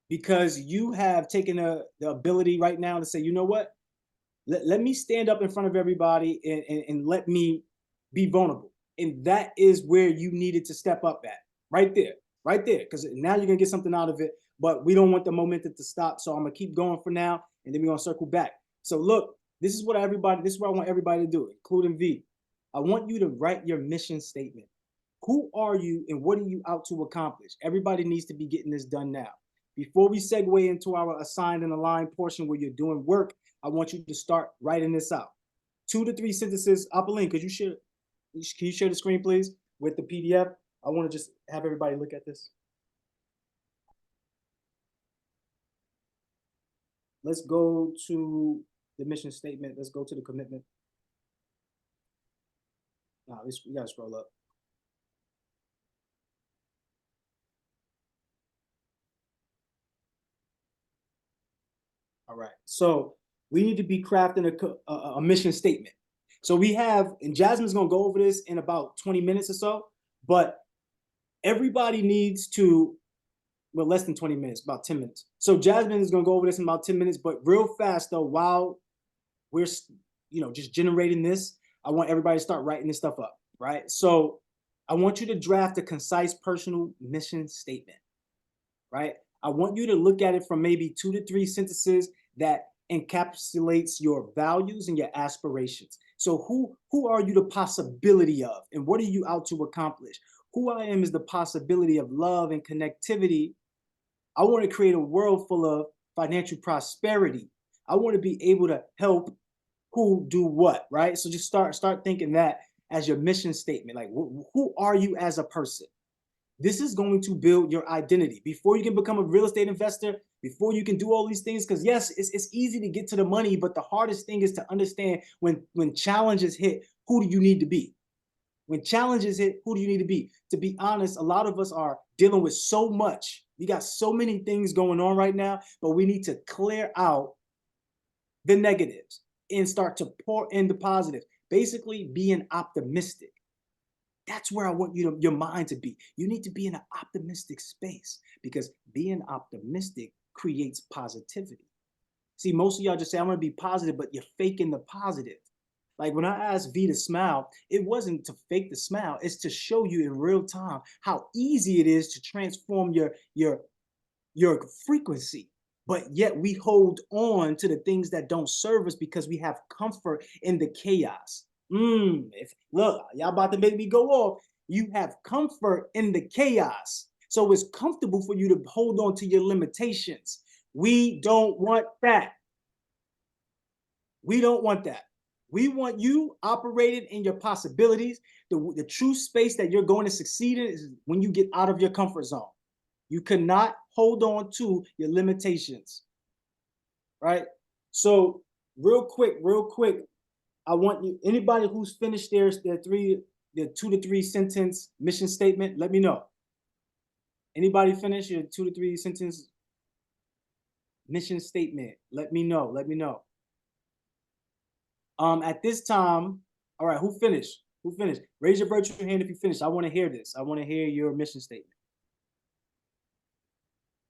because you have taken the ability right now to say, you know what? Let me stand up in front of everybody and let me be vulnerable. And that is where you needed to step up at, right there, because now you're gonna get something out of it. But we don't want the momentum to stop, so I'm gonna keep going for now, and then we're gonna circle back. So look, this is what I want everybody to do, including V. I want you to write your mission statement. Who are you and what are you out to accomplish? Everybody needs to be getting this done now. Before we segue into our assigned and aligned portion where you're doing work, I want you to start writing this out. 2 to 3 sentences. Apolline, can you share the screen, please, with the PDF? I want to just have everybody look at this. Let's go to the mission statement. Let's go to the commitment. No, we gotta scroll up. All right, so we need to be crafting a mission statement. So we have, and Jasmine's gonna go over this in about 20 minutes or so, but everybody needs to, well, less than 20 minutes, about 10 minutes. So Jasmine is gonna go over this in about 10 minutes, but real fast though, while we're, just generating this, I want everybody to start writing this stuff up, right? So I want you to draft a concise personal mission statement, right? I want you to look at it from maybe 2 to 3 sentences that encapsulates your values and your aspirations. So who are you the possibility of, and what are you out to accomplish? Who I am is the possibility of love and connectivity. I want to create a world full of financial prosperity. I want to be able to help who do what, right? So just start thinking that as your mission statement. Like, who are you as a person? This is going to build your identity before you can become a real estate investor, before you can do all these things. Because yes, it's easy to get to the money, but the hardest thing is to understand when challenges hit, who do you need to be? When challenges hit, who do you need to be? To be honest, a lot of us are dealing with so much. We got so many things going on right now, but we need to clear out the negatives and start to pour in the positives. Basically, being optimistic. That's where I want your mind to be. You need to be in an optimistic space because being optimistic creates positivity. See, most of y'all just say, I'm going to be positive, but you're faking the positive. Like when I asked V to smile, it wasn't to fake the smile. It's to show you in real time how easy it is to transform your frequency. But yet we hold on to the things that don't serve us because we have comfort in the chaos. Look, y'all about to make me go off. You have comfort in the chaos. So it's comfortable for you to hold on to your limitations. We don't want that. We don't want that. We want you operating in your possibilities. The true space that you're going to succeed in is when you get out of your comfort zone. You cannot hold on to your limitations, right? So real quick, I want you, anybody who's finished their 2 to 3 sentence mission statement, let me know. Anybody finish your 2 to 3 sentence mission statement? Let me know. Let me know. At this time, all right, who finished? Who finished? Raise your virtual hand if you finished. I want to hear this. I want to hear your mission statement.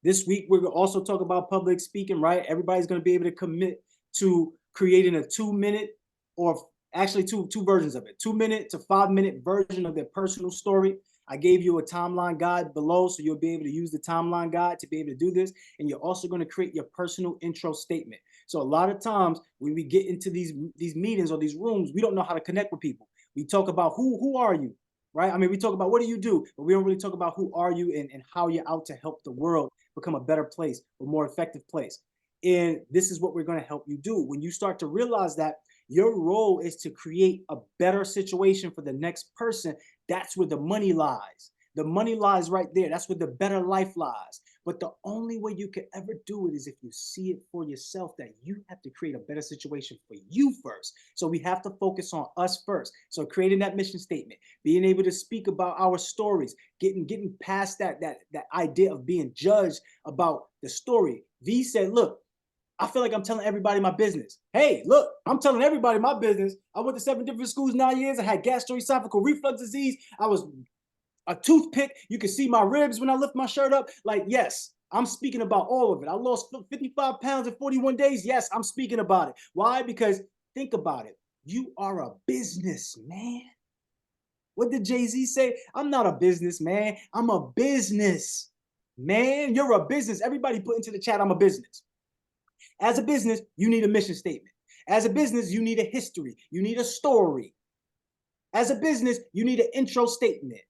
This week, we're going to also talk about public speaking, right? Everybody's going to be able to commit to creating a 2-minute, or actually two versions of it, 2-minute to 5-minute version of their personal story. I gave you a timeline guide below, so you'll be able to use the timeline guide to be able to do this. And you're also going to create your personal intro statement. So a lot of times when we get into these meetings or these rooms, we don't know how to connect with people. We talk about who are you, right? I mean, we talk about what do you do, but we don't really talk about who are you and how you're out to help the world become a better place, a more effective place. And this is what we're going to help you do. When you start to realize that your role is to create a better situation for the next person, that's where the money lies. The money lies right there. That's where the better life lies. But the only way you can ever do it is if you see it for yourself, that you have to create a better situation for you first. So we have to focus on us first. So creating that mission statement, being able to speak about our stories, getting past that idea of being judged about the story. V said, look, I feel like I'm telling everybody my business. Hey, look, I'm telling everybody my business. I went to 7 different schools, 9 years. I had gastroesophageal reflux disease. I was a toothpick. You can see my ribs when I lift my shirt up. Like, yes, I'm speaking about all of it. I lost 55 pounds in 41 days. Yes, I'm speaking about it. Why? Because think about it. You are a businessman. What did Jay-Z say? I'm not a businessman. I'm a business man. You're a business. Everybody put into the chat, I'm a business. As a business, you need a mission statement. As a business, you need a history. You need a story. As a business, you need an intro statement.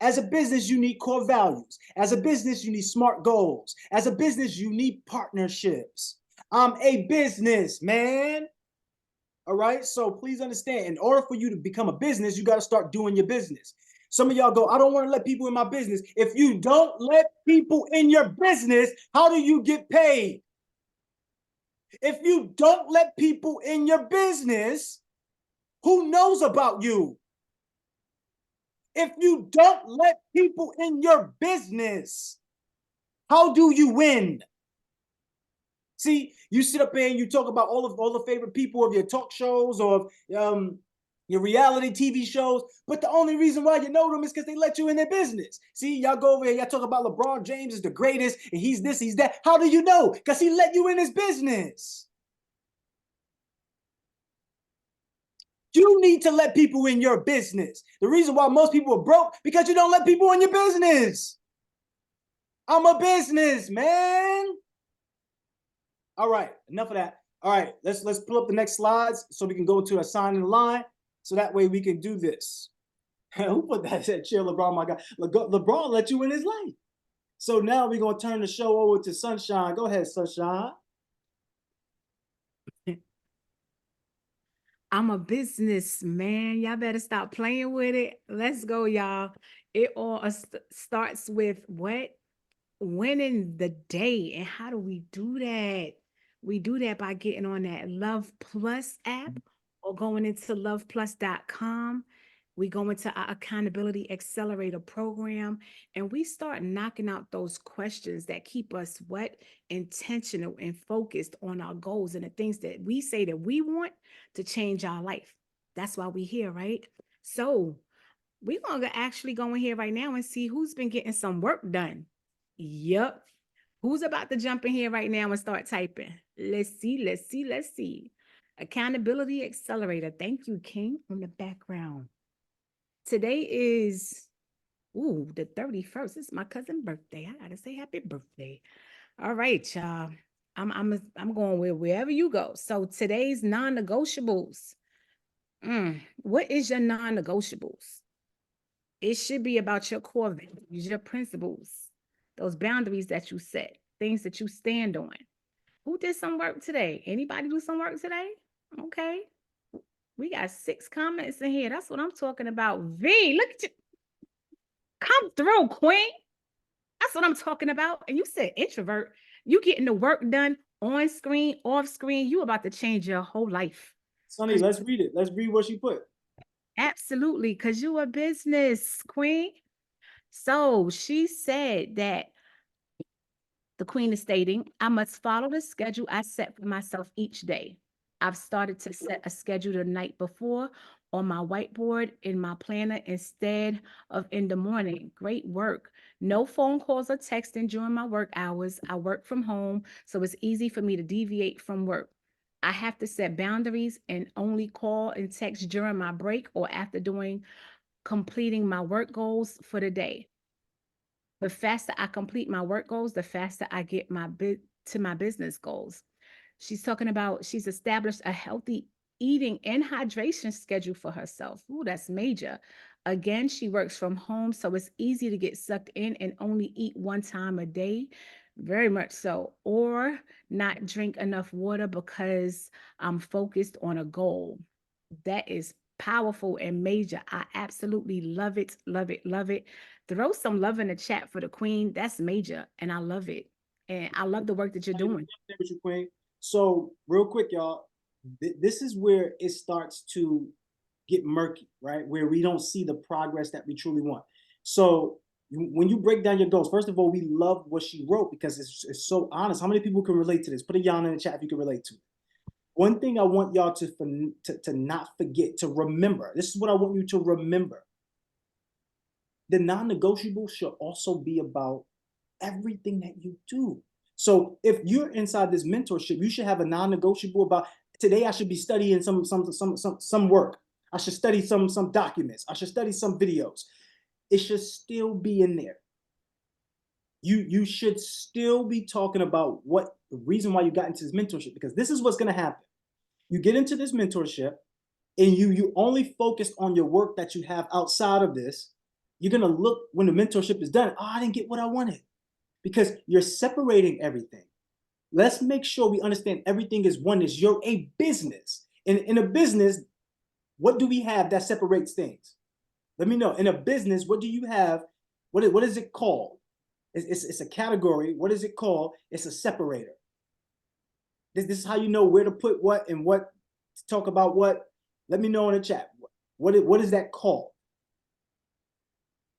As a business, you need core values. As a business, you need SMART goals. As a business, you need partnerships. I'm a business, man. All right. So please understand, in order for you to become a business, you got to start doing your business. Some of y'all go, I don't want to let people in my business. If you don't let people in your business, how do you get paid? If you don't let people in your business, who knows about you? If you don't let people in your business, how do you win? See, you sit up here and you talk about all the favorite people of your talk shows or your reality TV shows, but the only reason why you know them is because they let you in their business. See, y'all go over here, y'all talk about LeBron James is the greatest, and he's this, he's that. How do you know? Because he let you in his business. You need to let people in your business. The reason why most people are broke, because you don't let people in your business. I'm a business, man. All right, enough of that. All right, let's pull up the next slides so we can go to a sign in the line. So that way we can do this. Who put that chill, LeBron, my guy? LeBron let you in his life. So now we're going to turn the show over to Sunshine. Go ahead, Sunshine. I'm a businessman. Y'all better stop playing with it. Let's go, y'all. It all starts with what? Winning the day. And how do we do that? We do that by getting on that Luhv Plus app or going into luhvplus.com. We go into our Accountability Accelerator program and we start knocking out those questions that keep us what? Intentional and focused on our goals and the things that we say that we want to change our life. That's why we're here, right? So we're going to actually go in here right now and see who's been getting some work done. Yep. Who's about to jump in here right now and start typing? Let's see. Accountability Accelerator. Thank you, King, on the background. Today is the 31st. It's my cousin's birthday. I gotta say happy birthday. All right, y'all. I'm going with wherever you go. So today's non-negotiables. What is your non-negotiables? It should be about your core values, your principles, those boundaries that you set, things that you stand on. Who did some work today? Anybody do some work today? Okay. We got 6 comments in here. That's what I'm talking about. V, look at you. Come through, Queen. That's what I'm talking about. And you said introvert. You getting the work done on screen, off screen. You about to change your whole life. Sonny, let's read it. Let's read what she put. Absolutely, because you a business queen. So she said that the queen is stating, I must follow the schedule I set for myself each day. I've started to set a schedule the night before on my whiteboard in my planner instead of in the morning. Great work. No phone calls or texting during my work hours. I work from home, so it's easy for me to deviate from work. I have to set boundaries and only call and text during my break or after completing my work goals for the day. The faster I complete my work goals, the faster I get to my business goals. She's talking about she's established a healthy eating and hydration schedule for herself. Ooh, that's major. Again, she works from home, so it's easy to get sucked in and only eat one time a day. Very much so. Or not drink enough water because I'm focused on a goal. That is powerful and major. I absolutely love it, love it, love it. Throw some love in the chat for the queen. That's major, and I love it. And I love the work that you're doing. With you, Queen. So real quick, y'all, this is where it starts to get murky, right? Where we don't see the progress that we truly want. So when you break down your goals, first of all, we love what she wrote because it's so honest. How many people can relate to this? Put a yarn in the chat if you can relate to it. One thing I want y'all to not forget, to remember. This is what I want you to remember. The non-negotiable should also be about everything that you do. So if you're inside this mentorship, you should have a non-negotiable about today. I should be studying some work. I should study some documents. I should study some videos. It should still be in there. You should still be talking about what the reason why you got into this mentorship, because this is what's going to happen. You get into this mentorship and you only focus on your work that you have outside of this. You're going to look when the mentorship is done. Oh, I didn't get what I wanted, because you're separating everything. Let's make sure we understand everything is oneness. You're a business. In a business, what do we have that separates things? Let me know. In a business, what do you have? What is it called? It's a category. What is it called? It's a separator. This is how you know where to put what and what to talk about what. Let me know in the chat. What is that called?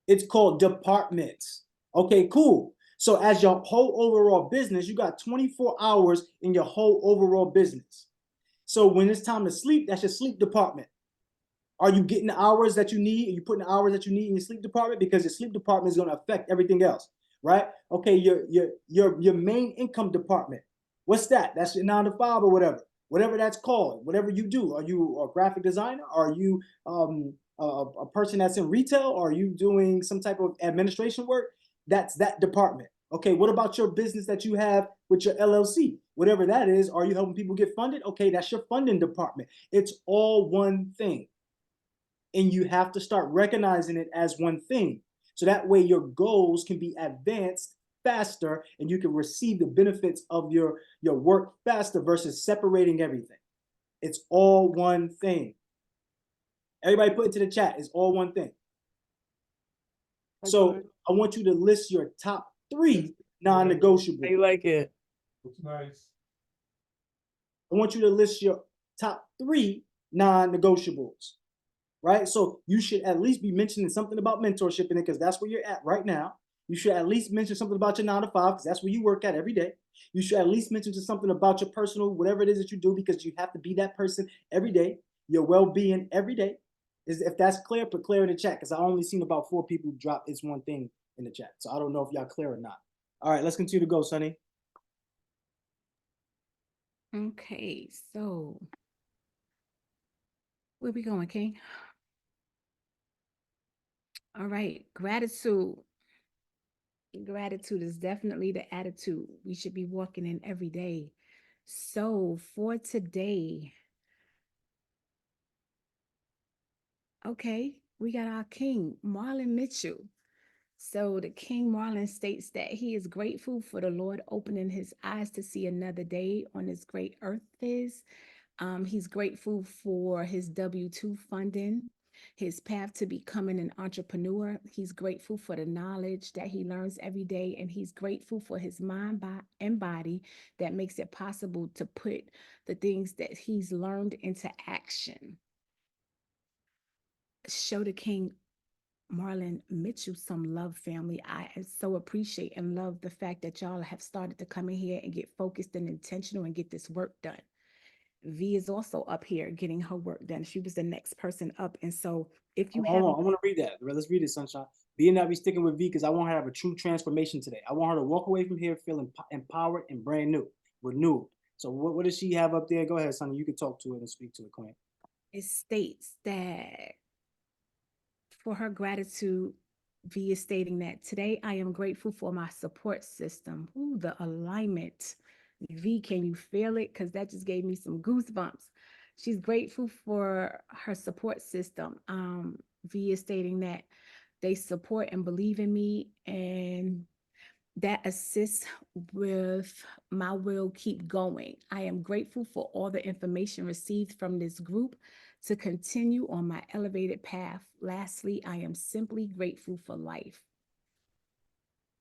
It's called departments. Okay, cool. So as your whole overall business, you got 24 hours in your whole overall business. So when it's time to sleep, that's your sleep department. Are you getting the hours that you need? Are you putting the hours that you need in your sleep department? Because your sleep department is going to affect everything else, right? Okay, your main income department. What's that? That's your 9 to 5 or whatever that's called. Whatever you do. Are you a graphic designer? Are you a person that's in retail? Are you doing some type of administration work? That's that department. Okay, what about your business that you have with your LLC? Whatever that is, are you helping people get funded? Okay, that's your funding department. It's all one thing. And you have to start recognizing it as one thing. So that way your goals can be advanced faster and you can receive the benefits of your work faster versus separating everything. It's all one thing. Everybody put into the chat, it's all one thing. So I want you to list your top 3 non-negotiables. I like it. Looks nice. I want you to list your top 3 non-negotiables, right? So you should at least be mentioning something about mentorship in it, because that's where you're at right now. You should at least mention something about your 9 to 5, because that's where you work at every day. You should at least mention something about your personal, whatever it is that you do, because you have to be that person every day, your well-being every day. If that's clear, put clear in the chat, because I only seen about 4 people drop it's one thing in the chat. So I don't know if y'all clear or not. All right, let's continue to go, Sonny. Okay, so where we going, King? All right, gratitude. Gratitude is definitely the attitude we should be walking in every day. So for today, okay, we got our king, Marlon Mitchell. So the King Marlon states that he is grateful for the Lord opening his eyes to see another day on this great earth. He's grateful for his W-2 funding. his path to becoming an entrepreneur. He's grateful for the knowledge that he learns every day, and he's grateful for his mind and body that makes it possible to put the things that he's learned into action. Show the King Marlon Mitchell some love, family. I so appreciate and love the fact that y'all have started to come in here and get focused and intentional and get this work done. V is also up here getting her work done. She was the next person up. And so if you have, I want to read that. Let's read it, Sunshine. Being that we sticking with V, because I want her to have a true transformation today. I want her to walk away from here feeling empowered and brand new, renewed. So what does she have up there? Go ahead, Sonny. You can talk to it and speak to it, Queen. it states that for her gratitude, V is stating that today I am grateful for my support system. Ooh, the alignment. V, can you feel it? Because that just gave me some goosebumps. She's grateful for her support system. V is stating that they support and believe in me, and that assists with my will keep going. I am grateful for all the information received from this group to continue on my elevated path. Lastly, I am simply grateful for life.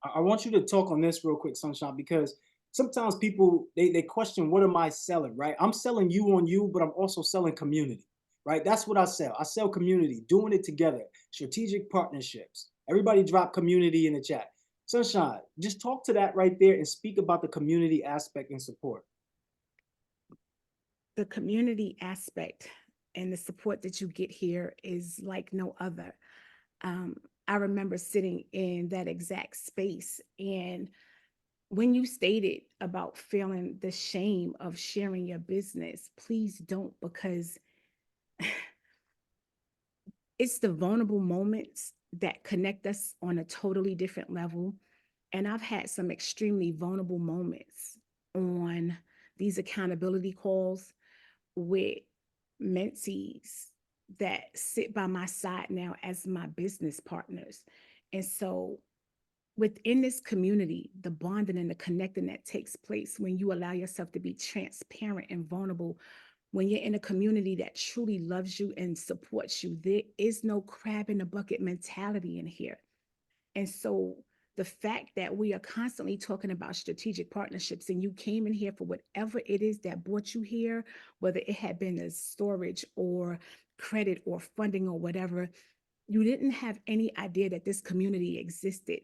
I want you to talk on this real quick, Sunshine, because sometimes people, they question, what am I selling, right? I'm selling you on you, but I'm also selling community, right? That's what I sell. I sell community, doing it together, strategic partnerships. Everybody drop community in the chat. Sunshine, just talk to that right there and speak about the community aspect and support. The community aspect and the support that you get here is like no other. I remember sitting in that exact space, and when you stated about feeling the shame of sharing your business, please don't, because it's the vulnerable moments that connect us on a totally different level. And I've had some extremely vulnerable moments on these accountability calls with mentees that sit by my side now as my business partners. And so within this community, the bonding and the connecting that takes place when you allow yourself to be transparent and vulnerable, when you're in a community that truly loves you and supports you, there is no crab in the bucket mentality in here. And so the fact that we are constantly talking about strategic partnerships, and you came in here for whatever it is that brought you here, whether it had been a storage or credit or funding or whatever, you didn't have any idea that this community existed.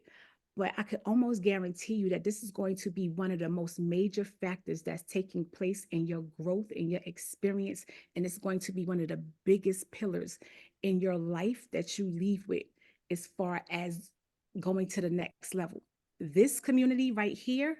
But I could almost guarantee you that this is going to be one of the most major factors that's taking place in your growth, in your experience. And it's going to be one of the biggest pillars in your life that you leave with as far as going to the next level. This community right here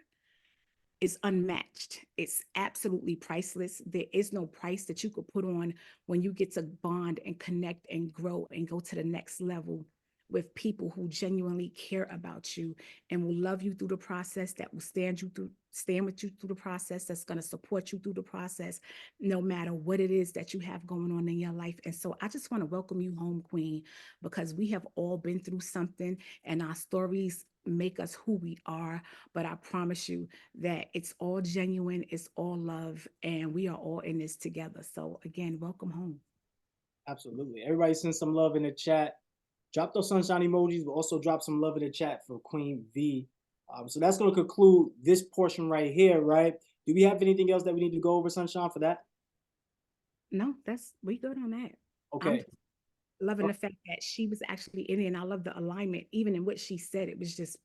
is unmatched. It's absolutely priceless. There is no price that you could put on when you get to bond and connect and grow and go to the next level with people who genuinely care about you and will love you through the process, that will stand with you through the process, that's going to support you through the process, no matter what it is that you have going on in your life. And so I just want to welcome you home, Queen, because we have all been through something, and our stories make us who we are. But I promise you that it's all genuine, it's all love, and we are all in this together. So again, welcome home. Absolutely. Everybody send some love in the chat. Drop those sunshine emojis, but also drop some love in the chat for Queen V. So that's going to conclude this portion right here, right? Do we have anything else that we need to go over, Sunshine, for that? No, we good on that. Okay. I'm loving the fact that she was actually in it, and I love the alignment. Even in what she said, it was just,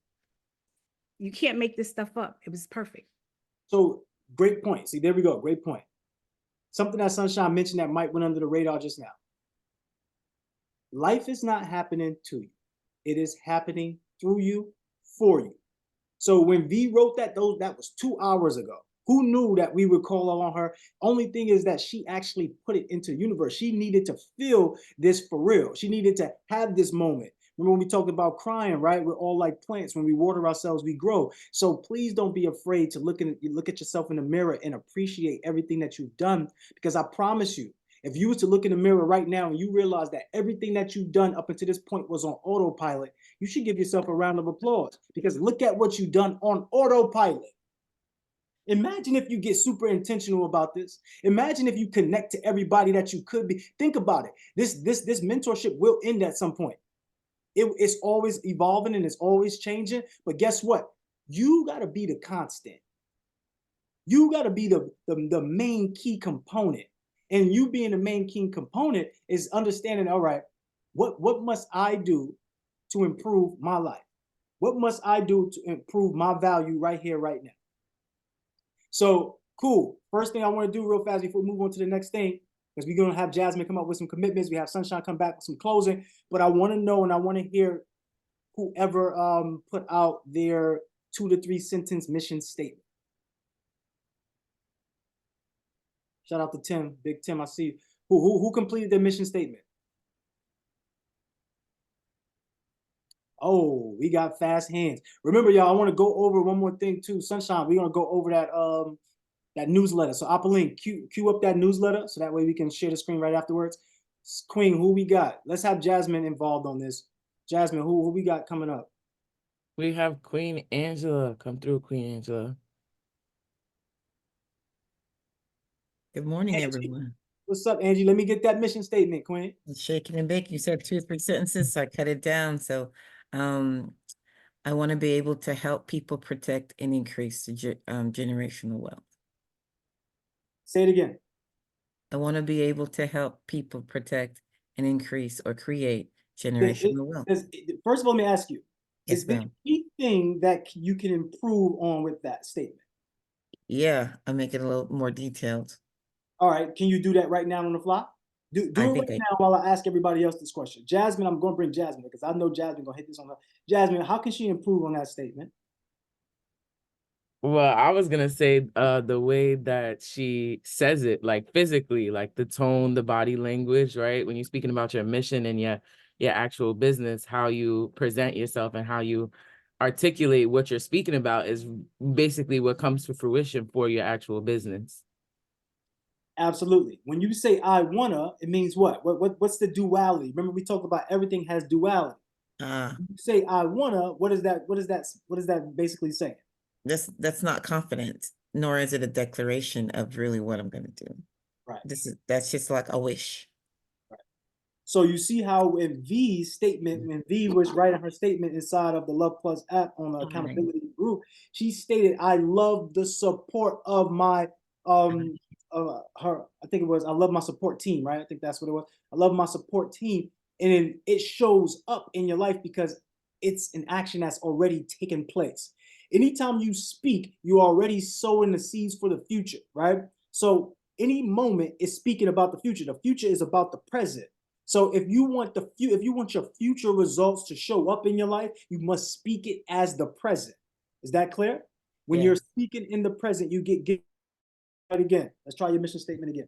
you can't make this stuff up. It was perfect. So great point. See, there we go. Great point. Something that Sunshine mentioned that might went under the radar just now. Life is not happening to you. It is happening through you, for you. So when V wrote that was 2 hours ago. Who knew that we would call on her? Only thing is that she actually put it into the universe. She needed to feel this for real. She needed to have this moment. Remember when we talked about crying, right? We're all like plants. When we water ourselves, we grow. So please don't be afraid to look at yourself in the mirror and appreciate everything that you've done. Because I promise you, if you was to look in the mirror right now and you realize that everything that you've done up until this point was on autopilot, you should give yourself a round of applause, because look at what you've done on autopilot. Imagine if you get super intentional about this. Imagine if you connect to everybody that you could be. Think about it. This mentorship will end at some point. It's always evolving and it's always changing. But guess what? You got to be the constant. You got to be the main key component. And you being the main key component is understanding, all right, what must I do to improve my life? What must I do to improve my value right here, right now? So cool. First thing I want to do real fast before we move on to the next thing, because we're going to have Jasmine come up with some commitments. We have Sunshine come back with some closing. But I want to know and I want to hear whoever put out their 2 to 3 sentence mission statement. Shout out to Tim, Big Tim. I see you. Who completed their mission statement? Oh, we got fast hands. Remember, y'all, I want to go over one more thing too. Sunshine, we're gonna go over that newsletter. So Appeline, cue up that newsletter so that way we can share the screen right afterwards. Queen, who we got? Let's have Jasmine involved on this. Jasmine, who we got coming up? We have Queen Angela. Come through, Queen Angela. Good morning, Angie. everyone. What's up, Angie? Let me get that mission statement, Queen. Shaking and baking. You said 2 or 3 sentences, so I cut it down. So I want to be able to help people protect and increase the generational wealth. Say it again. I want to be able to help people protect and increase or create generational wealth. First of all, let me ask you, Yes, is there ma'am. anything that you can improve on with that statement? Yeah, I'll make it a little more detailed. All right, can you do that right now on the fly? Do it right now while I ask everybody else this question. Jasmine, I'm going to bring Jasmine because I know Jasmine going to hit this on her. Jasmine, how can she improve on that statement? Well, I was gonna say the way that she says it, like physically, like the tone, the body language, right? When you're speaking about your mission and your actual business, how you present yourself and how you articulate what you're speaking about is basically what comes to fruition for your actual business. Absolutely. When you say I wanna, it means what? What's the duality? Remember, we talked about everything has duality. When you say I wanna, what is that basically saying? That's not confident, nor is it a declaration of really what I'm going to do. Right. That's just like a wish. Right. So you see how when V was writing her statement inside of the Luhv Plus app on the accountability group, she stated, I love the support of my I think it was, I love my support team, right? I think that's what it was. I love my support team. And it shows up in your life because it's an action that's already taken place. Anytime you speak, you already sowing the seeds for the future, right? So any moment is speaking about the future. The future is about the present. So if you want your future results to show up in your life, you must speak it as the present. Is that clear? When you're speaking in the present, you get right again. Let's try your mission statement again.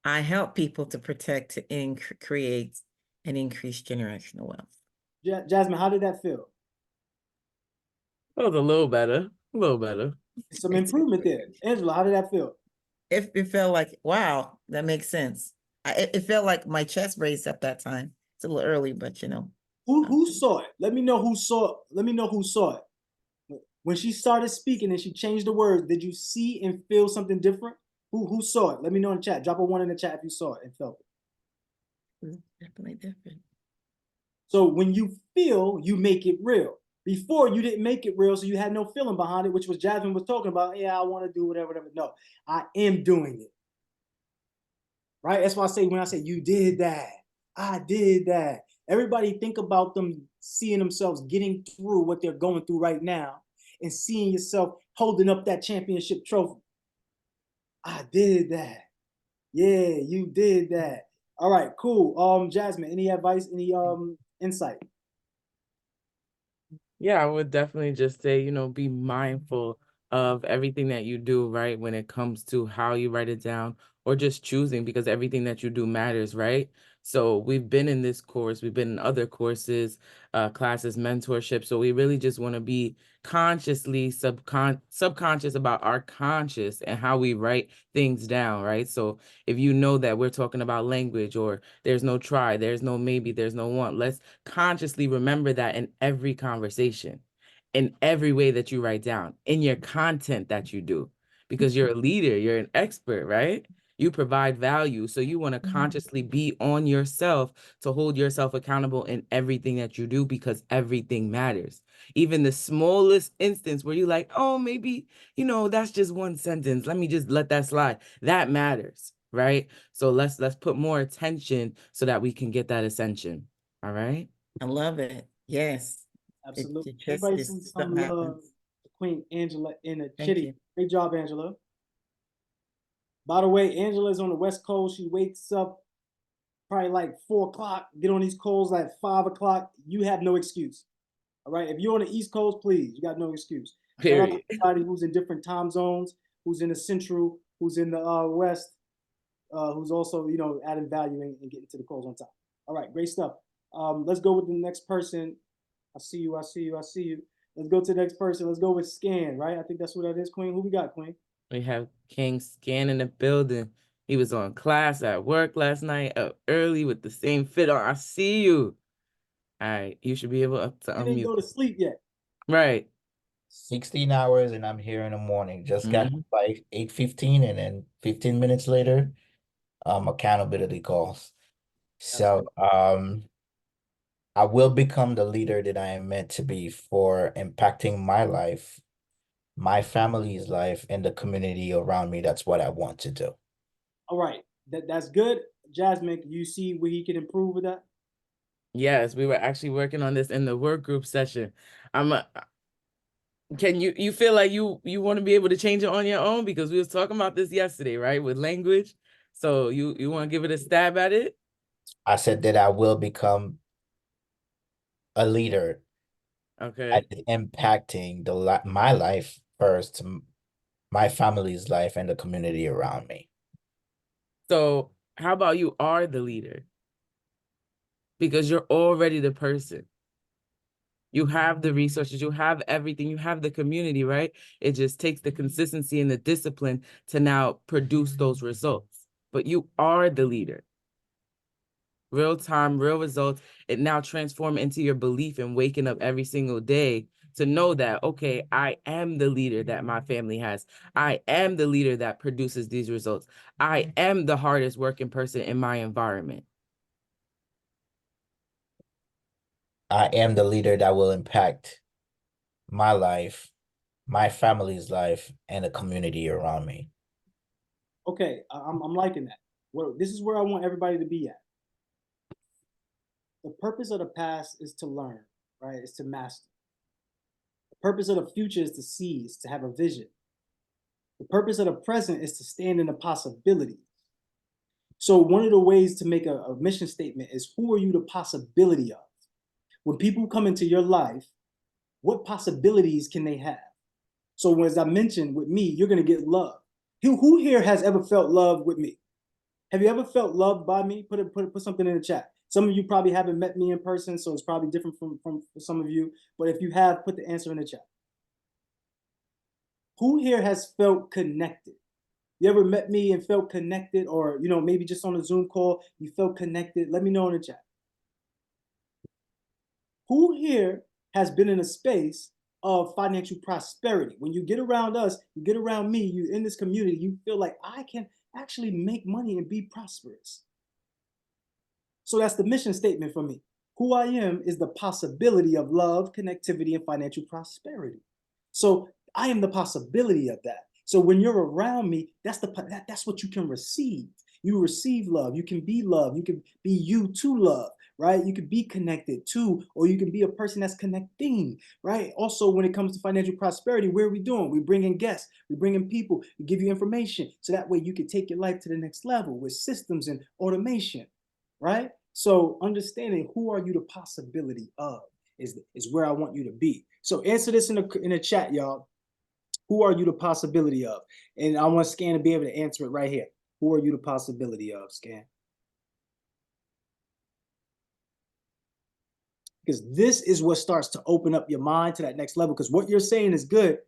I help people to protect and create and increase generational wealth. Jasmine, how did that feel? It was a little better, a little better. Some improvement there. Angela, how did that feel? It felt like, wow, that makes sense. It felt like my chest raised up that time. It's a little early, but you know. Who saw it? Let me know who saw it. Let me know who saw it. When she started speaking and she changed the words, did you see and feel something different? Who saw it? Let me know in the chat. Drop a 1 in the chat if you saw it and felt it. Definitely different. So when you feel, you make it real. Before, you didn't make it real, so you had no feeling behind it, which was Jasmine was talking about. Yeah, I want to do whatever. No, I am doing it. Right? That's why I say, when I say you did that, I did that. Everybody think about them seeing themselves getting through what they're going through right now and seeing yourself holding up that championship trophy. I did that. Yeah, you did that. All right, cool. Jasmine, any advice, any insight? Yeah, I would definitely just say, you know, be mindful of everything that you do, right? When it comes to how you write it down or just choosing, because everything that you do matters, right? So we've been in this course, we've been in other courses, classes, mentorship. So we really just want to be consciously subconscious about our conscious and how we write things down, right? So if you know that we're talking about language or there's no try, there's no maybe, there's no want, let's consciously remember that in every conversation. in every way that you write down, in your content that you do, because you're a leader, you're an expert, right? You provide value. So you want to consciously be on yourself to hold yourself accountable in everything that you do, because everything matters. Even the smallest instance where you're like, oh, maybe, that's just one sentence. Let me just let that slide. That matters, right? So let's put more attention so that we can get that ascension. All right. I love it. Yes. Absolutely. It just Everybody is send some something love happens. to Queen Angela in a Thank chitty. you. Great job, Angela. By the way, Angela's on the West Coast. She wakes up probably like 4 o'clock, get on these calls at 5 o'clock. You have no excuse. All right. If you're on the East Coast, please, you got no excuse. Shout out to Period. everybody who's in different time zones, who's in the Central, who's in the West, who's also, adding value and getting to the calls on time. All right, great stuff. Let's go with the next person. I see you. Let's go to the next person. Let's go with Scan, right? I think that's what that is, Queen. Who we got, Queen? We have King Scan in the building. He was on class at work last night, up early with the same fit on. I see you. All right, you should be able to You didn't go unmute. to sleep yet. Right. 16 hours and I'm here in the morning. Just got Mhm. by 8:15 and then 15 minutes later, accountability calls. So I will become the leader that I am meant to be for impacting my life, my family's life, and the community around me. That's what I want to do. All right, that's good. Jasmine, you see where he can improve with that? Yes, we were actually working on this in the work group session. Can you feel like you want to be able to change it on your own? Because we was talking about this yesterday, right? With language. So you want to give it a stab at it? I said that I will become a leader Okay. at impacting my life first, my family's life, and the community around me. So how about you are the leader? Because you're already the person. You have the resources, you have everything, you have the community, right? It just takes the consistency and the discipline to now produce those results. But you are the leader. Real time, real results. It now transforms into your belief in waking up every single day to know that, okay, I am the leader that my family has. I am the leader that produces these results. I am the hardest working person in my environment. I am the leader that will impact my life, my family's life, and the community around me. Okay, I'm liking that. Well, this is where I want everybody to be at. The purpose of the past is to learn, right? It's to master. The purpose of the future is to seize, to have a vision. The purpose of the present is to stand in the possibilities. So one of the ways to make a mission statement is, who are you the possibility of? When people come into your life, what possibilities can they have? So as I mentioned, with me, you're going to get love. Who here has ever felt love with me? Have you ever felt loved by me? Put something in the chat. Some of you probably haven't met me in person, so it's probably different from some of you. But if you have, put the answer in the chat. Who here has felt connected? You ever met me and felt connected, or maybe just on a Zoom call, you felt connected? Let me know in the chat. Who here has been in a space of financial prosperity? When you get around us, you get around me, you in this community, you feel like I can actually make money and be prosperous. So that's the mission statement for me. Who I am is the possibility of love, connectivity, and financial prosperity. So I am the possibility of that. So when you're around me, that's what you can receive. You receive love. You can be love. You can be you to love, right? You can be connected to, or you can be a person that's connecting, right? Also, when it comes to financial prosperity, where are we doing? We bring in guests. We bring in people. We give you information. So that way you can take your life to the next level with systems and automation, right? So understanding who are you the possibility of is where I want you to be. So answer this in the chat, y'all. Who are you the possibility of? And I want Scan to be able to answer it right here. Who are you the possibility of, Scan? Because this is what starts to open up your mind to that next level. Because what you're saying is good,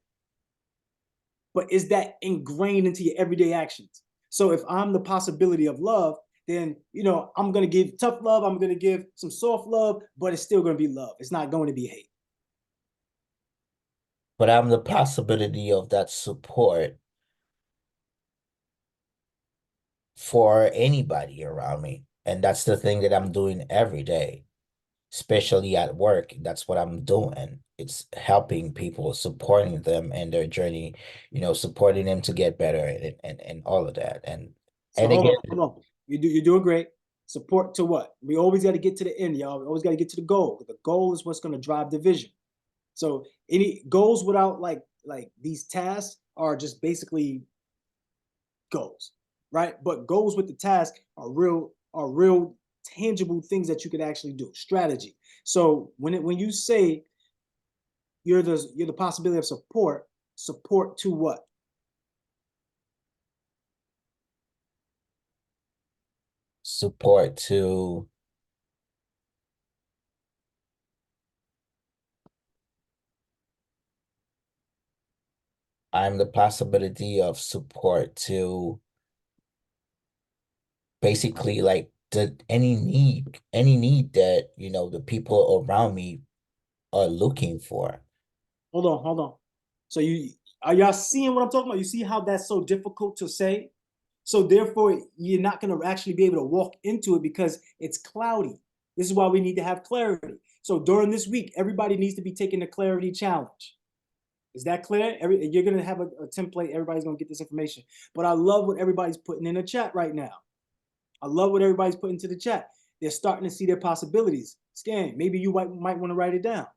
but is that ingrained into your everyday actions? So if I'm the possibility of love, then I'm going to give tough love, I'm going to give some soft love, but it's still going to be love. It's not going to be hate. but I'm the possibility of that support for anybody around me. And that's the thing that I'm doing every day, especially at work. That's what I'm doing. It's helping people, supporting them in their journey, supporting them to get better and all of that. And So again, hold on. You're doing great. Support to what? We always got to get to the end, y'all. We always got to get to the goal. The goal is what's going to drive the vision. So any goals without like these tasks are just basically goals, right? But goals with the task are real tangible things that you could actually do. Strategy. So when you say you're the possibility of support to what? support to I'm the possibility of support to basically like any need that, the people around me are looking for. Hold on. So are y'all seeing what I'm talking about? You see how that's so difficult to say? So therefore, you're not going to actually be able to walk into it because it's cloudy. This is why we need to have clarity. So during this week, everybody needs to be taking the clarity challenge. Is that clear? You're going to have a template. Everybody's going to get this information. But I love what everybody's putting in the chat right now. I love what everybody's putting into the chat. They're starting to see their possibilities. Scan, maybe you might want to write it down.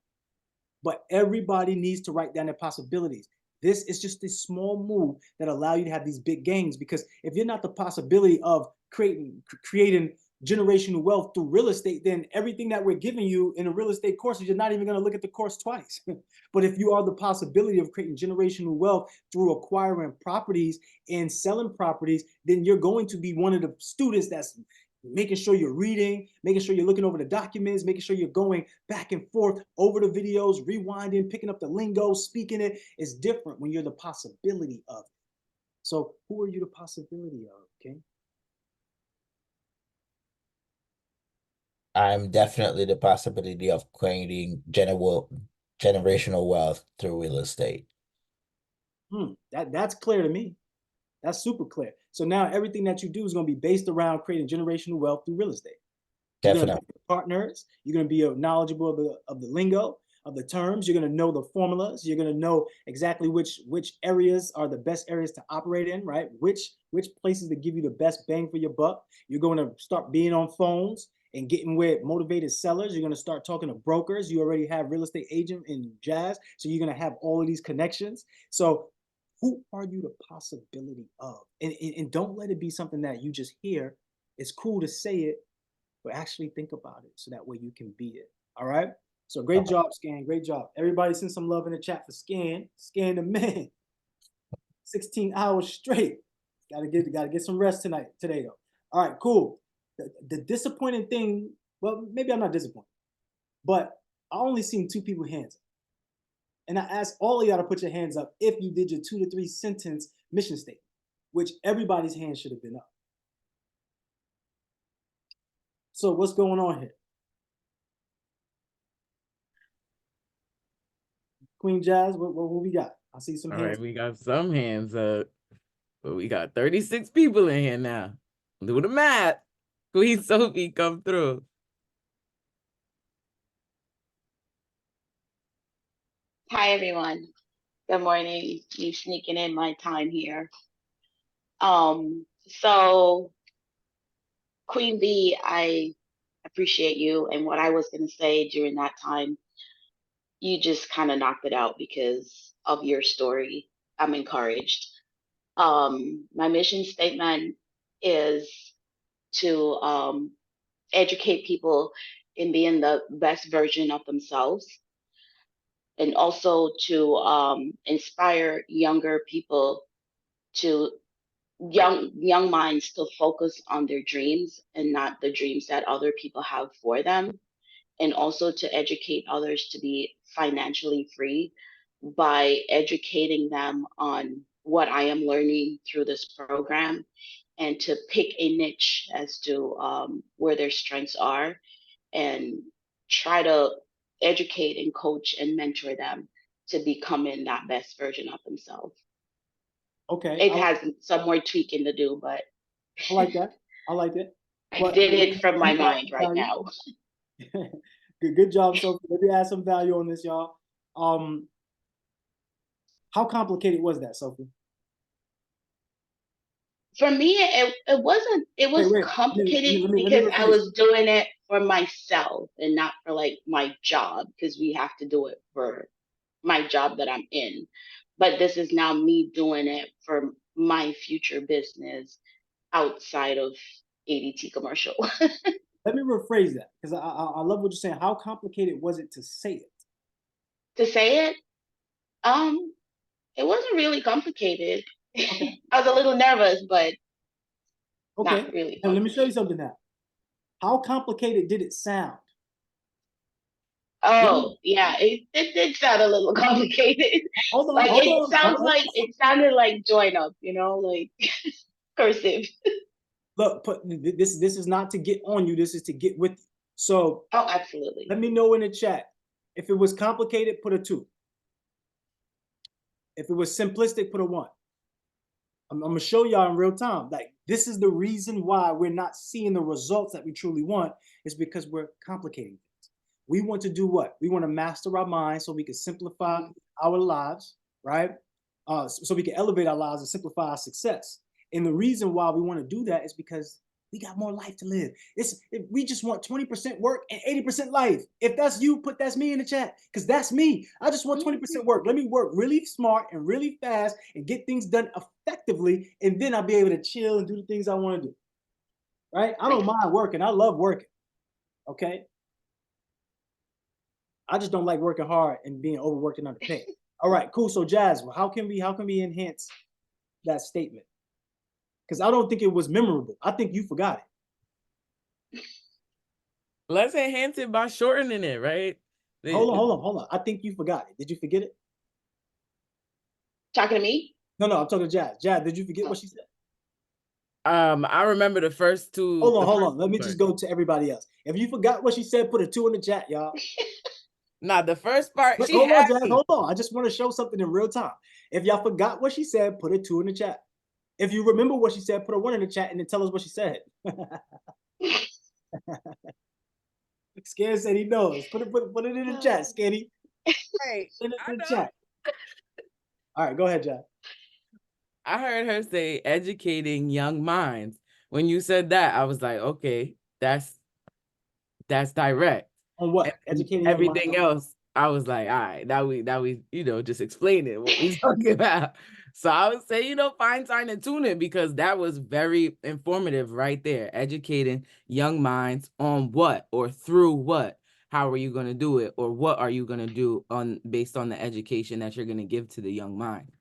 But everybody needs to write down their possibilities. This is just a small move that allow you to have these big gains, because if you're not the possibility of creating generational wealth through real estate, then everything that we're giving you in a real estate course, you're not even going to look at the course twice. But if you are the possibility of creating generational wealth through acquiring properties and selling properties, then you're going to be one of the students that's making sure you're reading, making sure you're looking over the documents, making sure you're going back and forth over the videos, rewinding, picking up the lingo, speaking it. Is different when you're the possibility of it. So who are you the possibility of, King? I'm definitely the possibility of creating generational wealth through real estate. That's clear to me. That's super clear. So now everything that you do is going to be based around creating generational wealth through real estate. You're going to be partners. You're going to be knowledgeable of the lingo, of the terms. You're going to know the formulas. You're going to know exactly which areas are the best areas to operate in, right? Which places to give you the best bang for your buck. You're going to start being on phones and getting with motivated sellers. You're going to start talking to brokers. You already have real estate agent in Jazz, so you're going to have all of these connections. So who are you the possibility of? And don't let it be something that you just hear. It's cool to say it, but actually think about it so that way you can be it. All right. So great job, Scan. Great job. Everybody send some love in the chat for Scan. Scan the man. 16 hours straight. Gotta get some rest today though. All right, cool. The disappointing thing, well, maybe I'm not disappointed, but I only seen 2 people hands up. And I asked all of y'all to put your hands up if you did your 2 to 3 sentence mission statement, which everybody's hand should have been up. So what's going on here? Queen Jazz, what we got? I see some hands. All right, we got some hands up, but we got 36 people in here now. Do the math. Queen Sophie, come through. Hi, everyone. Good morning. You sneaking in my time here. So Queen B, I appreciate you. And what I was going to say during that time, you just kind of knocked it out because of your story. I'm encouraged. My mission statement is to educate people in being the best version of themselves, and also to inspire younger people, to young minds to focus on their dreams and not the dreams that other people have for them, and also to educate others to be financially free by educating them on what I am learning through this program, and to pick a niche as to where their strengths are, and try to educate and coach and mentor them to becoming that best version of themselves. Okay. It has some more tweaking to do, but I like that. I like it. I did it from my mind right now. Good job, Sophie. Let me add some value on this, y'all. How complicated was that, Sophie? For me, it wasn't. It was complicated because I was doing it for myself and not for like my job, because we have to do it for my job that I'm in. But this is now me doing it for my future business outside of ADT commercial. Let me rephrase that, because I love what you're saying. How complicated was it to say it? To say it, it wasn't really complicated. Okay. I was a little nervous, but okay. Not really. And let me show you something now. How complicated did it sound? Oh, yeah, it did sound a little complicated. Hold on, like hold on. it sounded like join up, like cursive. Look, this is not to get on you. This is to get with you. So, oh, absolutely. Let me know in the chat. If it was complicated, put a 2. If it was simplistic, put a 1. I'm gonna show y'all in real time. Like, this is the reason why we're not seeing the results that we truly want, is because we're complicating things. We want to do what? We want to master our minds so we can simplify our lives, right? So we can elevate our lives and simplify our success. And the reason why we want to do that is because we got more life to live. We just want 20% work and 80% life. If that's you, put that's me in the chat, because that's me. I just want 20% work. Let me work really smart and really fast and get things done effectively, and then I'll be able to chill and do the things I want to do. Right? I don't mind working. I love working. Okay? I just don't like working hard and being overworked and underpaid. All right, cool. So Jazz, how can we enhance that statement? Because I don't think it was memorable. I think you forgot it. Let's enhance it by shortening it, right? Hold on. I think you forgot it. Did you forget it? Talking to me? No, I'm talking to Jazz. Jazz, did you forget what she said? I remember the first 2. Hold on. Let me just go to everybody else. If you forgot what she said, put a 2 in the chat, y'all. Nah, the first part. Hold on, Jazz. Hold on. I just want to show something in real time. If y'all forgot what she said, put a 2 in the chat. If you remember what she said, put a 1 in the chat and then tell us what she said. Scared said he knows. Put it in the chat, Skinny. Hey, put it in the chat. All right, go ahead, Jazz. I heard her say educating young minds. When you said that, I was like, okay, that's direct. On what? Educating everything else, I was like, all right, now we just explain it, what we talking about. So I would say, fine, sign, and tune it, because that was very informative right there. Educating young minds on what or through what. How are you going to do it, or what are you going to do based on the education that you're going to give to the young mind?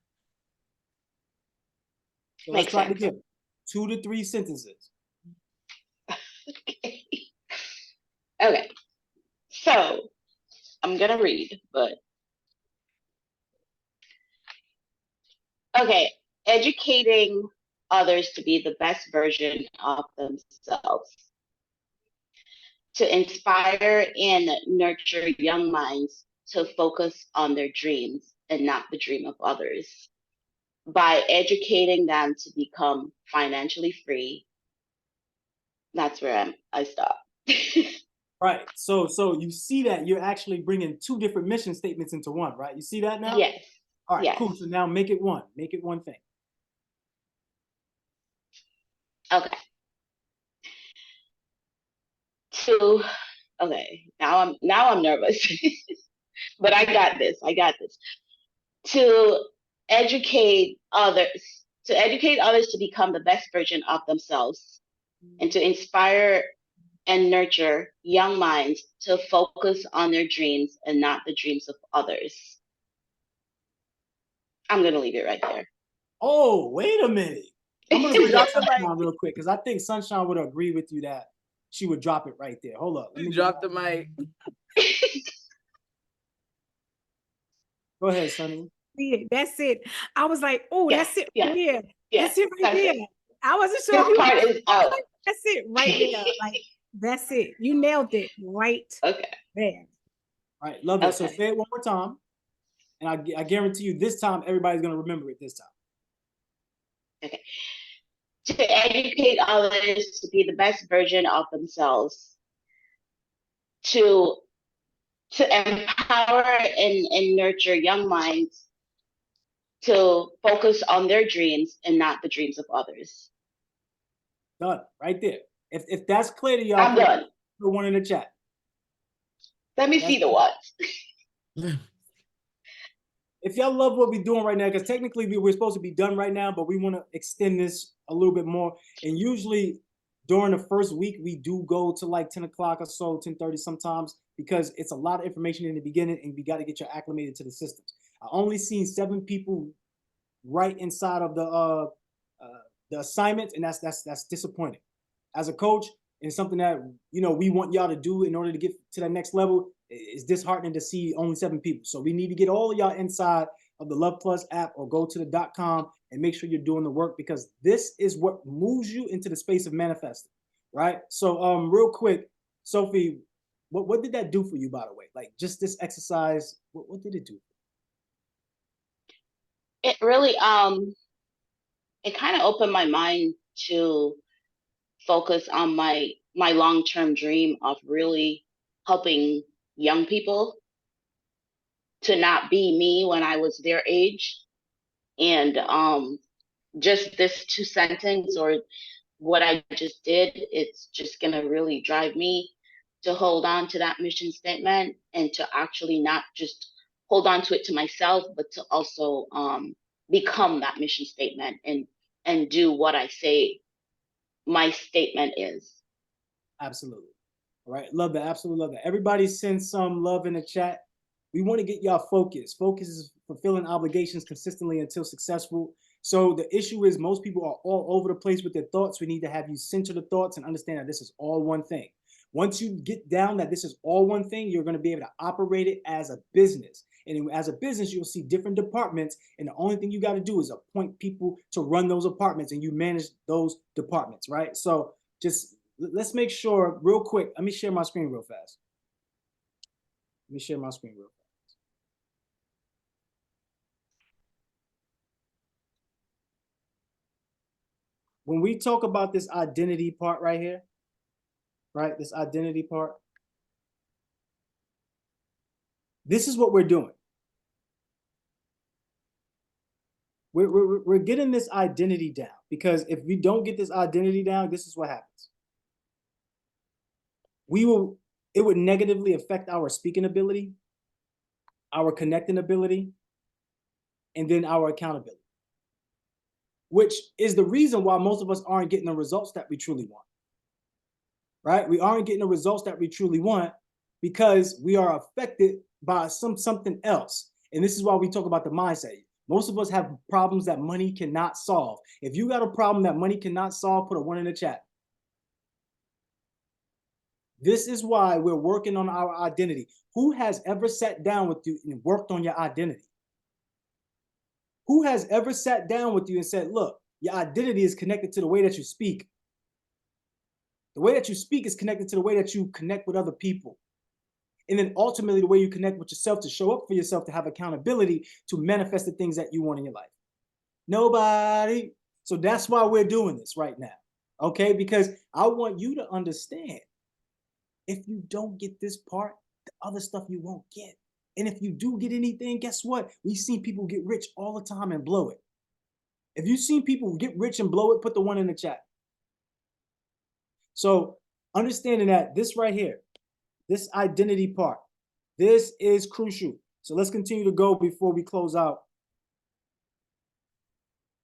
So let's try it again. 2 to 3 sentences. Okay. So I'm going to read, but okay. Educating others to be the best version of themselves. To inspire and nurture young minds to focus on their dreams and not the dream of others. By educating them to become financially free. That's where I stop. Right. So you see that you're actually bringing 2 different mission statements into one, right? You see that now? Yes. All right, yes. Cool. So now make it one. Make it one thing. Okay. Okay. Now I'm nervous. But I got this. To educate others to become the best version of themselves, and to inspire and nurture young minds to focus on their dreams and not the dreams of others. I'm going to leave it right there. Oh, wait a minute. I'm going to bring up Sunshine real quick, because I think Sunshine would agree with you that she would drop it right there. Hold up. Let me drop the mic. Go ahead, Sunny. That's it. I was like, oh, that's it right there. That's it right there. I wasn't sure. This part is out. That's it right there. Like, that's it. You nailed it right there. All right, love it. So say it one more time. And I guarantee you this time, everybody's going to remember it this time. Okay. To educate others to be the best version of themselves, to empower and nurture young minds to focus on their dreams and not the dreams of others. Done. Right there. If that's clear to y'all, I'm done. put one in the chat. Let me see the what. If y'all love what we're doing right now, because technically we're supposed to be done right now, but we want to extend this a little bit more. And usually during the first week, we do go to like 10 o'clock or so, 10:30 sometimes, because it's a lot of information in the beginning and we got to get you acclimated to the systems. I only seen 7 people right inside of the assignments, and that's disappointing. As a coach, and something that we want y'all to do in order to get to that next level, it's disheartening to see only 7 people. So we need to get all of y'all inside of the Luhv Plus app or go to the .com and make sure you're doing the work, because this is what moves you into the space of manifesting, right? So real quick, Sophie, what did that do for you, by the way? Like just this exercise, what did it do? It really it kind of opened my mind to focus on my long-term dream of really helping young people to not be me when I was their age. And just this 2 sentence or what I just did, it's just gonna really drive me to hold on to that mission statement and to actually not just hold on to it to myself, but to also become that mission statement and do what I say my statement is. Absolutely. All right. Love that. Absolutely love that. Everybody send some love in the chat. We want to get y'all focused. Focus is fulfilling obligations consistently until successful. So the issue is most people are all over the place with their thoughts. We need to have you center the thoughts and understand that this is all one thing. Once you get down that this is all one thing, you're going to be able to operate it as a business. And as a business, you'll see different departments. And the only thing you got to do is appoint people to run those departments, and you manage those departments, right? So just let's make sure real quick. Let me share my screen real fast. Let me share my screen real fast. When we talk about this identity part right here, right? This identity part, this is what we're doing. We're getting this identity down, because if we don't get this identity down, this is what happens. It would negatively affect our speaking ability, our connecting ability, and then our accountability, which is the reason why most of us aren't getting the results that we truly want, right? We aren't getting the results that we truly want because we are affected by something else. And this is why we talk about the mindset. Most of us have problems that money cannot solve. If you got a problem that money cannot solve, put a 1 in the chat. This is why we're working on our identity. Who has ever sat down with you and worked on your identity? Who has ever sat down with you and said, look, your identity is connected to the way that you speak. The way that you speak is connected to the way that you connect with other people. And then ultimately the way you connect with yourself to show up for yourself, to have accountability, to manifest the things that you want in your life. Nobody. So that's why we're doing this right now. Okay? Because I want you to understand, if you don't get this part, the other stuff you won't get. And if you do get anything, guess what? We've seen people get rich all the time and blow it. If you've seen people get rich and blow it, put the 1 in the chat. So understanding that this right here, this identity part, this is crucial. So let's continue to go before we close out.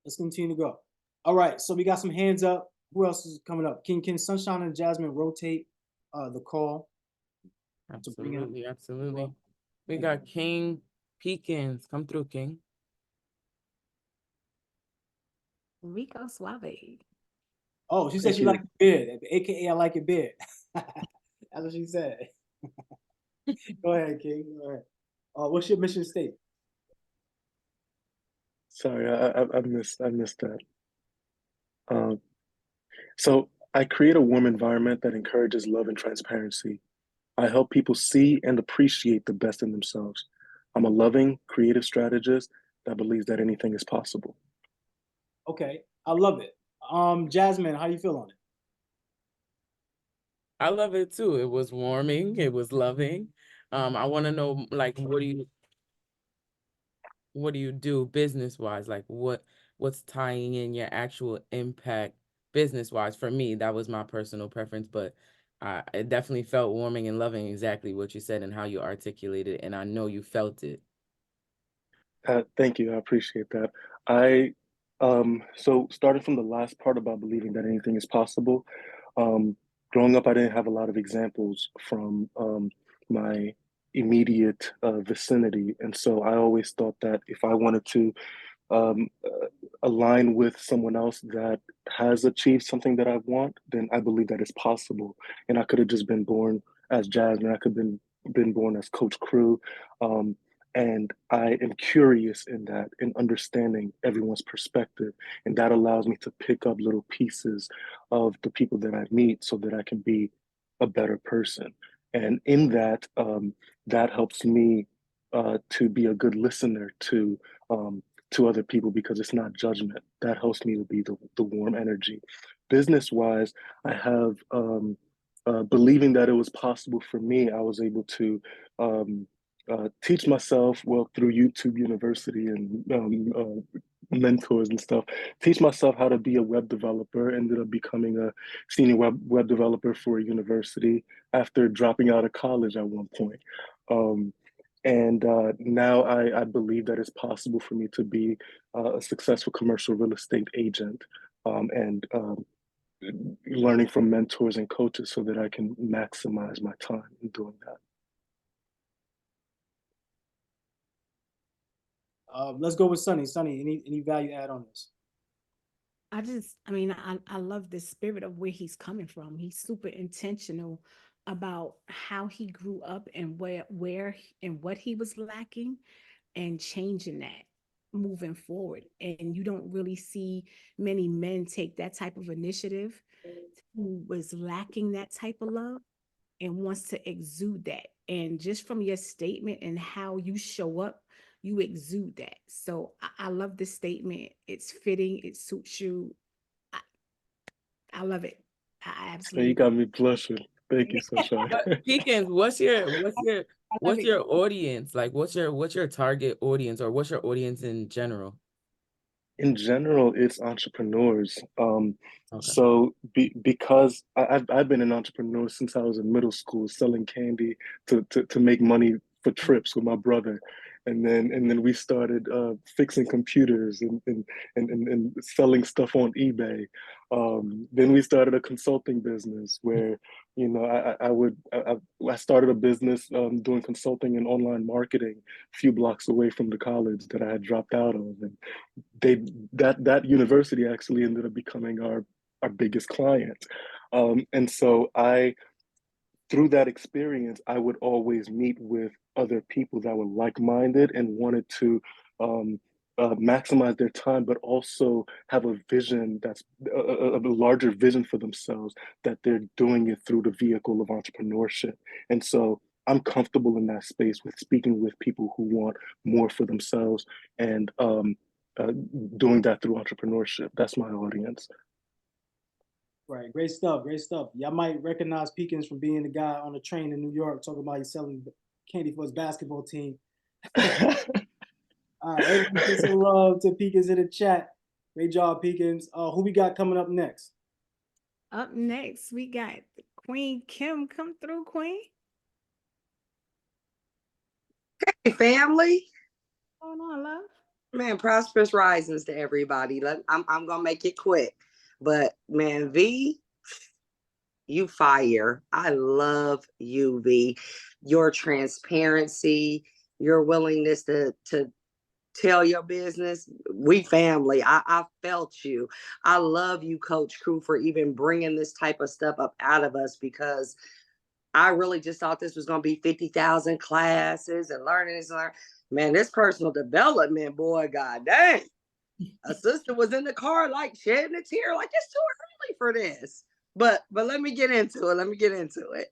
Let's continue to go. All right, so we got some hands up. Who else is coming up? Can Sunshine and Jasmine rotate the call? Absolutely, absolutely. We got King Peekins. Come through, King. Rico Suave. Oh, she said she liked your beard, aka I like your beard. That's what she said. Go ahead, King. Go ahead. What's your mission statement? Sorry, I missed that. So I create a warm environment that encourages love and transparency. I help people see and appreciate the best in themselves. I'm a loving, creative strategist that believes that anything is possible. Okay, I love it. Jasmine, how do you feel on it? I love it too. It was warming. It was loving. I want to know, like, what do you do business wise? Like, what's tying in your actual impact business wise? For me, that was my personal preference, but it definitely felt warming and loving, exactly what you said and how you articulated it, and I know you felt it. Thank you. I appreciate that. So starting from the last part about believing that anything is possible, growing up, I didn't have a lot of examples from my immediate vicinity. And so I always thought that if I wanted to um, uh, align with someone else that has achieved something that I want, then I believe that it's possible. And I could have just been born as Jasmine. I could have been born as Coach Crew. And I am curious in that, in understanding everyone's perspective. And that allows me to pick up little pieces of the people that I meet so that I can be a better person. And in that, that helps me to be a good listener to other people because it's not judgment. That helps me to be the warm energy. Business wise, I have believing that it was possible for me, I was able to teach myself, well, through YouTube University and mentors and stuff, teach myself how to be a web developer. Ended up becoming a senior web developer for a university after dropping out of college at one point. And now I believe that it's possible for me to be a successful commercial real estate agent and learning from mentors and coaches so that I can maximize my time in doing that. Let's go with Sunny. Sunny, any value add on this? I love the spirit of where he's coming from. He's super intentional about how he grew up and where and what he was lacking and changing that moving forward. And you don't really see many men take that type of initiative who was lacking that type of love and wants to exude that. And just from your statement and how you show up, you exude that. So I love this statement. It's fitting. It suits you. I, I love it. I So you absolutely got me blushing. Thank you, Sunshine. Pekins, what's I love it. your audience? Like, what's your target audience, or what's your audience in general? In general, it's entrepreneurs. Okay. So because I've been an entrepreneur since I was in middle school, selling candy to make money for trips with my brother, and then we started fixing computers and selling stuff on eBay. Then we started a consulting business where I started a business doing consulting and online marketing a few blocks away from the college that I had dropped out of, and that university actually ended up becoming our biggest client. And so through that experience, I would always meet with other people that were like-minded and wanted to maximize their time, but also have a vision that's a larger vision for themselves, that they're doing it through the vehicle of entrepreneurship. And so I'm comfortable in that space with speaking with people who want more for themselves and uh, doing that through entrepreneurship. That's my audience. Right, great stuff, great stuff. Y'all might recognize Pekins from being the guy on the train in New York talking about he's selling candy for his basketball team. All right, everybody give some love to Pekins in the chat. Great job, Pekins. Who we got coming up next? Up next, we got Queen Kim. Come through, Queen. Hey, family. What's going on, love? Man, prosperous risings to everybody. I'm gonna make it quick, but man, V, you fire. I love you, V. Your transparency, your willingness to tell your business. We family. I felt you. I love you, Coach Crew, for even bringing this type of stuff up out of us, because I really just thought this was going to be 50,000 classes and learning this. Man, this personal development, boy, god dang. A sister was in the car like shedding a tear, like it's too early for this. But let me get into it.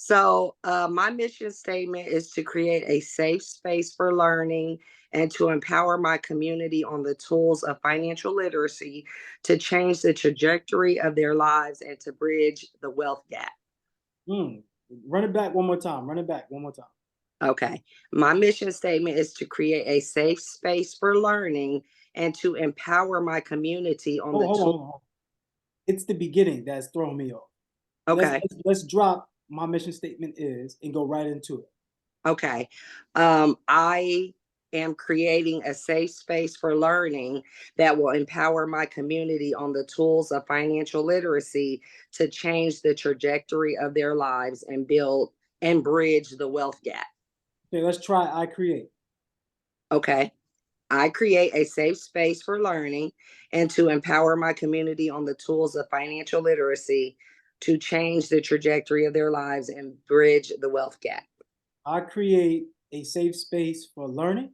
So my mission statement is to create a safe space for learning and to empower my community on the tools of financial literacy to change the trajectory of their lives and to bridge the wealth gap. Run it back one more time. Run it back one more time. Okay. My mission statement is to create a safe space for learning and to empower my community on the tools. Hold on. It's the beginning that's throwing me off. Okay. Let's drop my mission statement is and go right into it. Okay. I am creating a safe space for learning that will empower my community on the tools of financial literacy to change the trajectory of their lives and build and bridge the wealth gap. Okay, let's try I create. Okay. I create a safe space for learning and to empower my community on the tools of financial literacy to change the trajectory of their lives and bridge the wealth gap. I create a safe space for learning.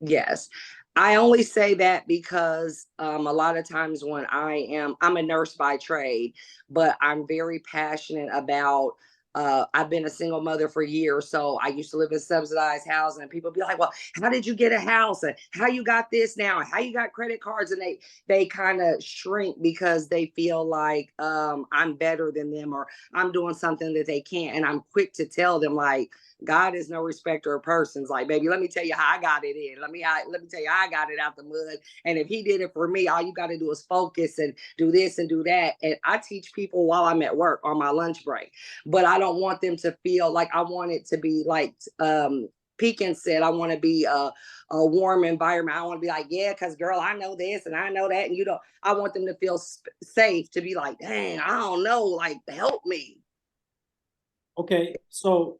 Yes. I only say that because a lot of times when I'm a nurse by trade, but I'm very passionate about, I've been a single mother for years. So I used to live in subsidized housing and people be like, well, how did you get a house? And how you got this now? And how you got credit cards? And they kind of shrink because they feel like I'm better than them or I'm doing something that they can't. And I'm quick to tell them like, God is no respecter of persons. Like, baby, let me tell you how I got it in. Let me tell you how I got it out the mud. And if he did it for me, all you got to do is focus and do this and do that. And I teach people while I'm at work on my lunch break. But I don't want them to feel like I want it to be like Pekin said, I want to be a warm environment. I want to be like, yeah, because girl, I know this and I know that. And I want them to feel safe to be like, dang, I don't know, like help me. Okay, so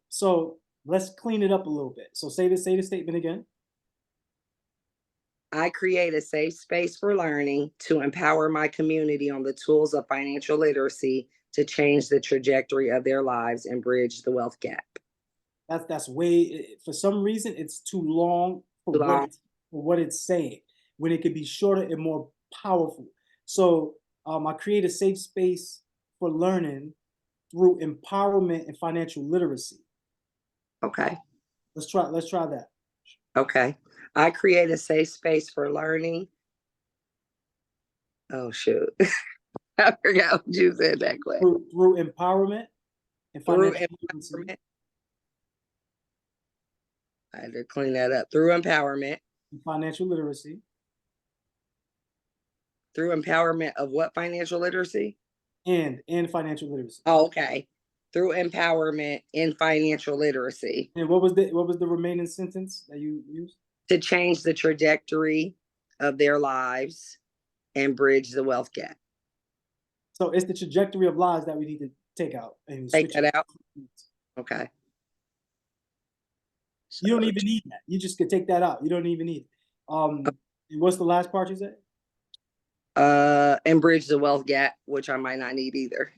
let's clean it up a little bit. So say the statement again. I create a safe space for learning to empower my community on the tools of financial literacy to change the trajectory of their lives and bridge the wealth gap. That's way, for some reason, it's too long for what it's saying, when it could be shorter and more powerful. So I create a safe space for learning through empowerment and financial literacy. Okay. Let's try that. Okay. I create a safe space for learning. Oh shoot. I forgot what you said that quick. Through empowerment and financial literacy. I had to clean that up. Through empowerment. And financial literacy. Through empowerment of what financial literacy? And financial literacy. Oh, okay. Through empowerment in financial literacy. And what was the remaining sentence that you used? To change the trajectory of their lives and bridge the wealth gap. So it's the trajectory of lives that we need to take out and take that out. Okay. So you don't even need that. You just could take that out. You don't even need it. And what's the last part you said? And bridge the wealth gap, which I might not need either.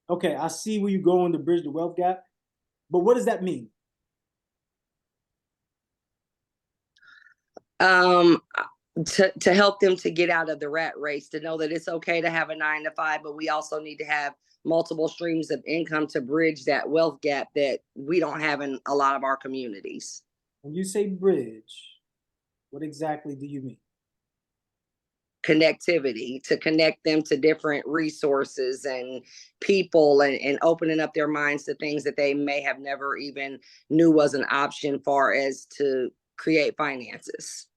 Okay, I see where you go in to bridge the wealth gap, but what does that mean? To help them to get out of the rat race, to know that it's okay to have a 9-to-5, but we also need to have multiple streams of income to bridge that wealth gap that we don't have in a lot of our communities. When you say bridge, what exactly do you mean? Connectivity, to connect them to different resources and people and opening up their minds to things that they may have never even knew was an option far as to create finances.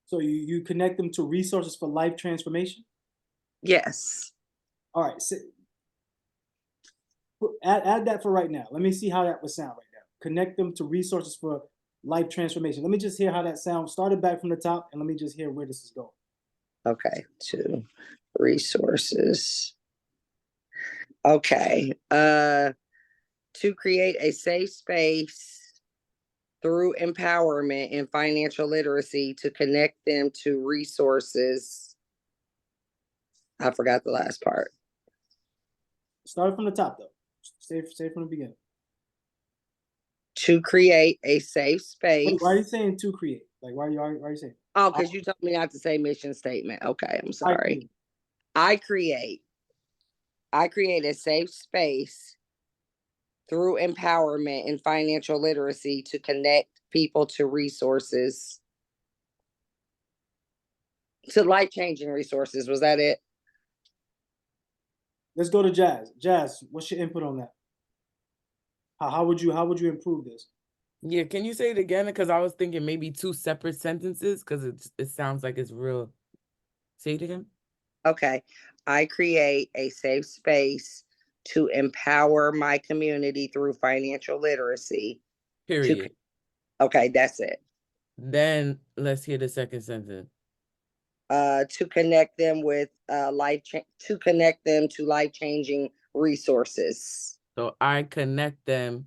So you connect them to resources for life transformation? Yes. All right. So add that for right now. Let me see how that would sound right now. Connect them to resources for life transformation. Let me just hear how that sounds. Start it back from the top and let me just hear where this is going. Okay. To resources. Okay. To create a safe space through empowerment and financial literacy to connect them to resources. I forgot the last part. Start from the top though. Say from the beginning. To create a safe space. Why are you saying to create? Like, why are you saying? Oh, because you told me not to say mission statement. Okay, I'm sorry. I create a safe space through empowerment and financial literacy to connect people to resources, to life-changing resources. Was that it? Let's go to Jazz. Jazz, what's your input on that? How would you improve this? Yeah, can you say it again? Because I was thinking maybe two separate sentences because it sounds like it's real. Say it again. Okay. I create a safe space to empower my community through financial literacy. Period. Okay, that's it. Then let's hear the second sentence. To connect them with to connect them to life-changing resources. So I connect them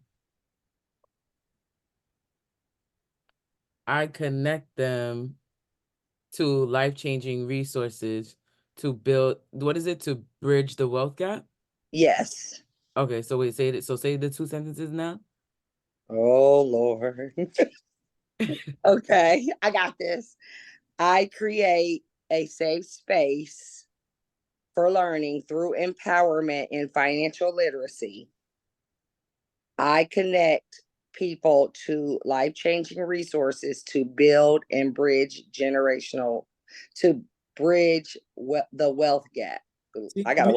to life-changing resources to build, what is it, to bridge the wealth gap? Yes. Okay, so wait, say it. So say the two sentences now. Oh, Lord. Okay, I got this. I create a safe space for learning through empowerment and financial literacy. I connect people to life-changing resources to build and bridge to bridge the wealth gap. See, I got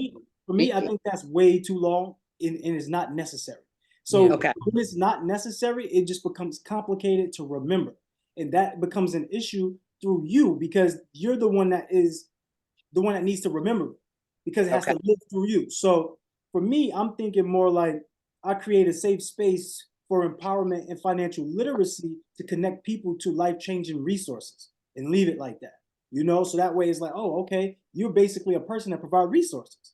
for me, I think that's way too long and it's not necessary. So okay. when it's not necessary, it just becomes complicated to remember. And that becomes an issue through you because you're the one that needs to remember it because it has to live through you. So for me, I'm thinking more like I create a safe space for empowerment and financial literacy to connect people to life-changing resources and leave it like that. So that way it's like, oh, okay, you're basically a person that provides resources.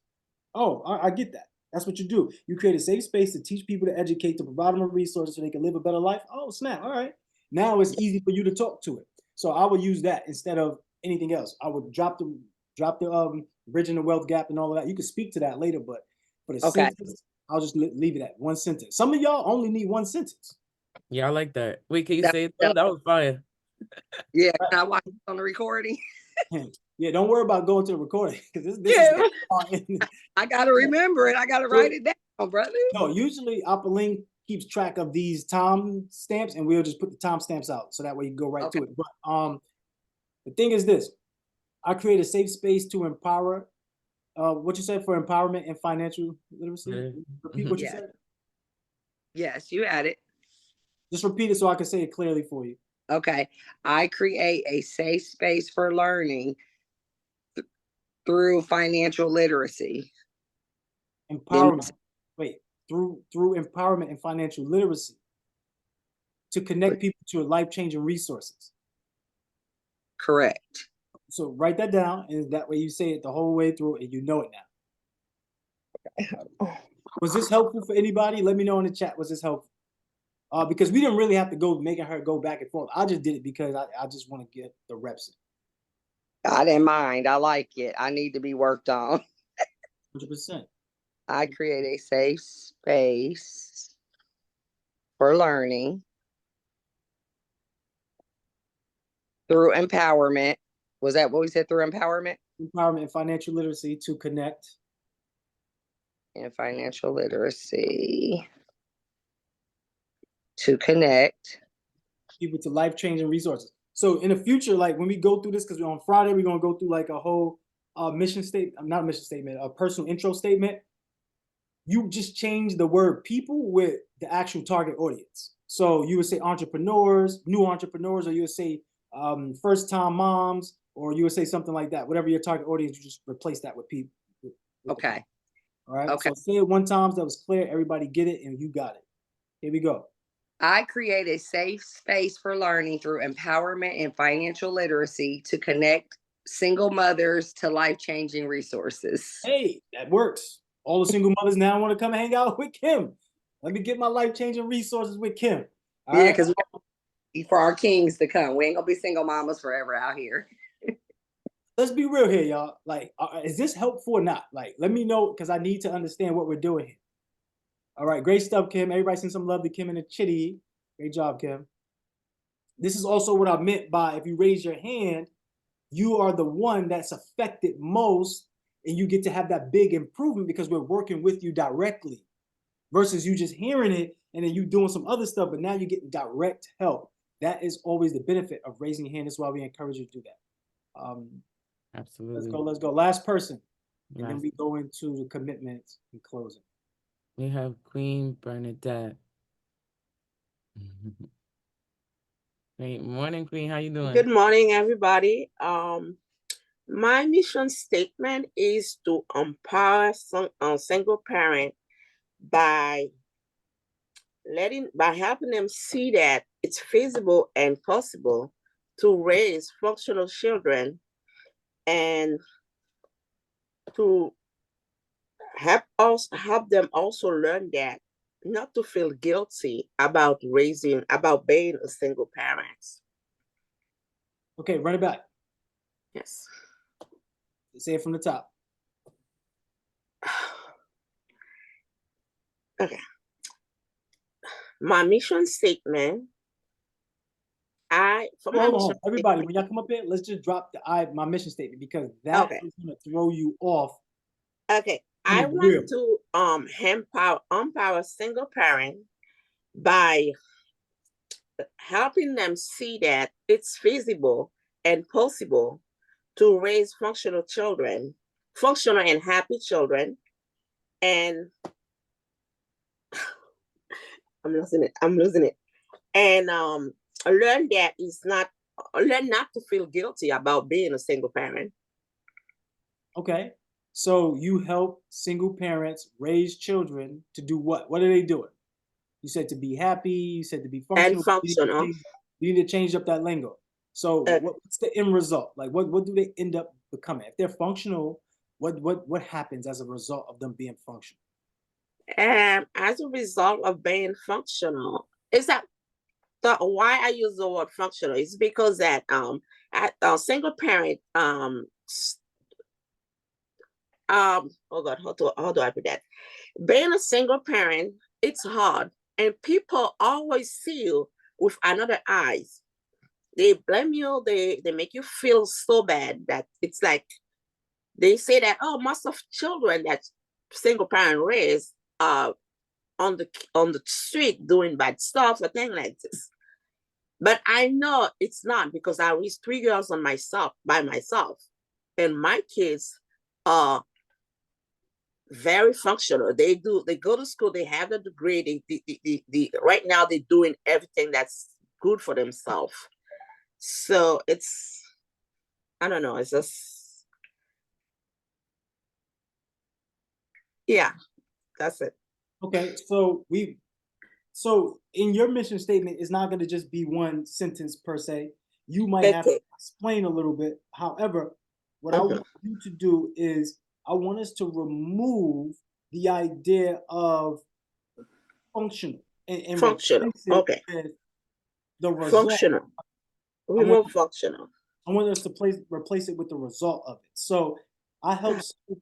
Oh, I get that. That's what you do. You create a safe space to teach people, to educate, to provide them with resources so they can live a better life. Oh, snap. All right. Now it's easy for you to talk to it. So I would use that instead of anything else. I would drop the bridging the wealth gap and all of that. You could speak to that later, but for the sentence, I'll just leave it at one sentence. Some of y'all only need one sentence. Yeah, I like that. Wait, can you say it though? That was fire. Yeah, can I watch it on the recording? Yeah, don't worry about going to the recording because this is. I gotta remember it. I gotta write it down, brother. No, usually Appaling keeps track of these time stamps, and we'll just put the time stamps out so that way you go right to it. But the thing is this: I create a safe space to empower. What you said for empowerment and financial literacy. Repeat what you said. Yes, you had it. Just repeat it so I can say it clearly for you. Okay. I create a safe space for learning through financial literacy. Empowerment. Wait, through empowerment and financial literacy to connect people to life-changing resources. Correct. So write that down, and that way you say it the whole way through, and you know it now. Was this helpful for anybody? Let me know in the chat. Was this helpful? Because we didn't really have to go making her go back and forth. I just did it because I just want to get the reps in. I didn't mind. I like it. I need to be worked on. 100%. I create a safe space for learning through empowerment. Was that what we said? Through empowerment? Empowerment and financial literacy to connect. And financial literacy to connect people to life-changing resources. So in the future, like when we go through this, because on Friday, we're going to go through like a whole mission statement, not a mission statement, a personal intro statement. You just change the word people with the actual target audience. So you would say entrepreneurs, new entrepreneurs, or you would say first-time moms, or you would say something like that. Whatever your target audience, you just replace that with people. Okay. All right. Okay. So say it one time so that was clear. Everybody get it, and you got it. Here we go. I create a safe space for learning through empowerment and financial literacy to connect single mothers to life-changing resources. Hey, that works. All the single mothers now want to come hang out with Kim. Let me get my life-changing resources with Kim. All yeah, because for our kings to come. We ain't gonna be single mamas forever out here. Let's be real here, y'all. Like, is this helpful or not? Like, let me know because I need to understand what we're doing here. All right, great stuff, Kim. Everybody send some love to Kim in the chitty. Great job, Kim. this is also what I meant by if you raise your hand, you are the one that's affected most, and you get to have that big improvement because we're working with you directly versus you just hearing it and then you doing some other stuff, but now you're getting direct help. That is always the benefit of raising your hand. That's why we encourage you to do that. Absolutely. Let's go. Last person. And then Last. we go into the commitments and closing. We have Queen Bernadette. Great morning, Queen. How you doing? Good morning, everybody. My mission statement is to empower single parent by helping them see that it's feasible and possible to raise functional children, and to help them also learn that not to feel guilty about being a single parent. Okay, run it back. Yes. Say it from the top. Okay. My mission statement. Hold on, everybody. When y'all come up here, let's just drop my mission statement, because that is going to throw you off. Okay, I want to empower single parent by helping them see that it's feasible and possible to raise functional and happy children, and I'm losing it. And learn not to feel guilty about being a single parent. Okay, so you help single parents raise children to do what? What are they doing? You said to be happy. You said to be functional. And functional. You need to change up that lingo. So what's the end result? Like what do they end up becoming? If they're functional, what happens as a result of them being functional? As a result of being functional, is that why I use the word functional? It's because that a single parent oh God, how do I put that? Being a single parent, it's hard, and people always see you with another eyes. They blame you. They make you feel so bad that it's like they say that, oh, most of children that single parent raise on the street doing bad stuff or things like this. But I know it's not, because I raised 3 girls by myself, and my kids are very functional. They go to school, they have a degree, they right now they're doing everything that's good for themselves. So it's, I don't know, it's just, yeah, that's it. Okay, so in your mission statement, it's not going to just be one sentence per se. You might have to explain a little bit. However, what I want you to do is I want us to remove the idea of functional and functional. Okay. The result. Functional. Remove functional. I want us to replace it with the result of it. So I help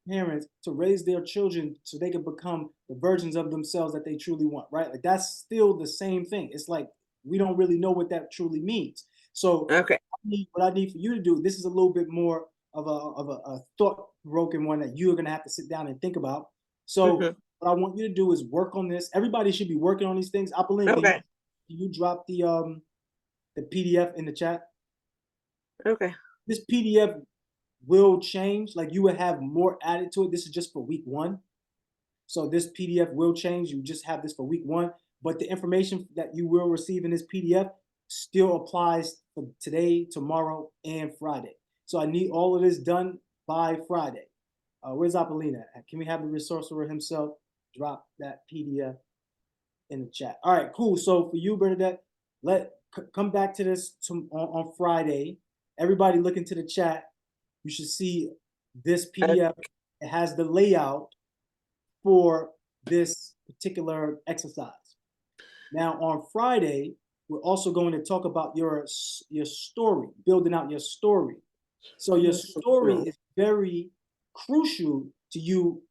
parents to raise their children so they can become the versions of themselves that they truly want, right? Like that's still the same thing. It's like we don't really know what that truly means. So what I need for you to do, this is a little bit more of a thought-provoking one that you are going to have to sit down and think about. So what I want you to do is work on this. Everybody should be working on these things. Apolline, can you drop the PDF in the chat? Okay. This PDF will change. Like you will have more added to it. This is just for week 1. So this PDF will change. You just have this for week 1, but the information that you will receive in this PDF still applies for today, tomorrow, and Friday. So I need all of this done by Friday. Where's Apolline at? Can we have the resourcer himself drop that PDF in the chat? All right, cool. So for you, Bernadette, come back to this on Friday. Everybody look into the chat. You should see this PDF. It has the layout for this particular exercise. Now on Friday, we're also going to talk about your story, building out your story. So your story is very crucial to you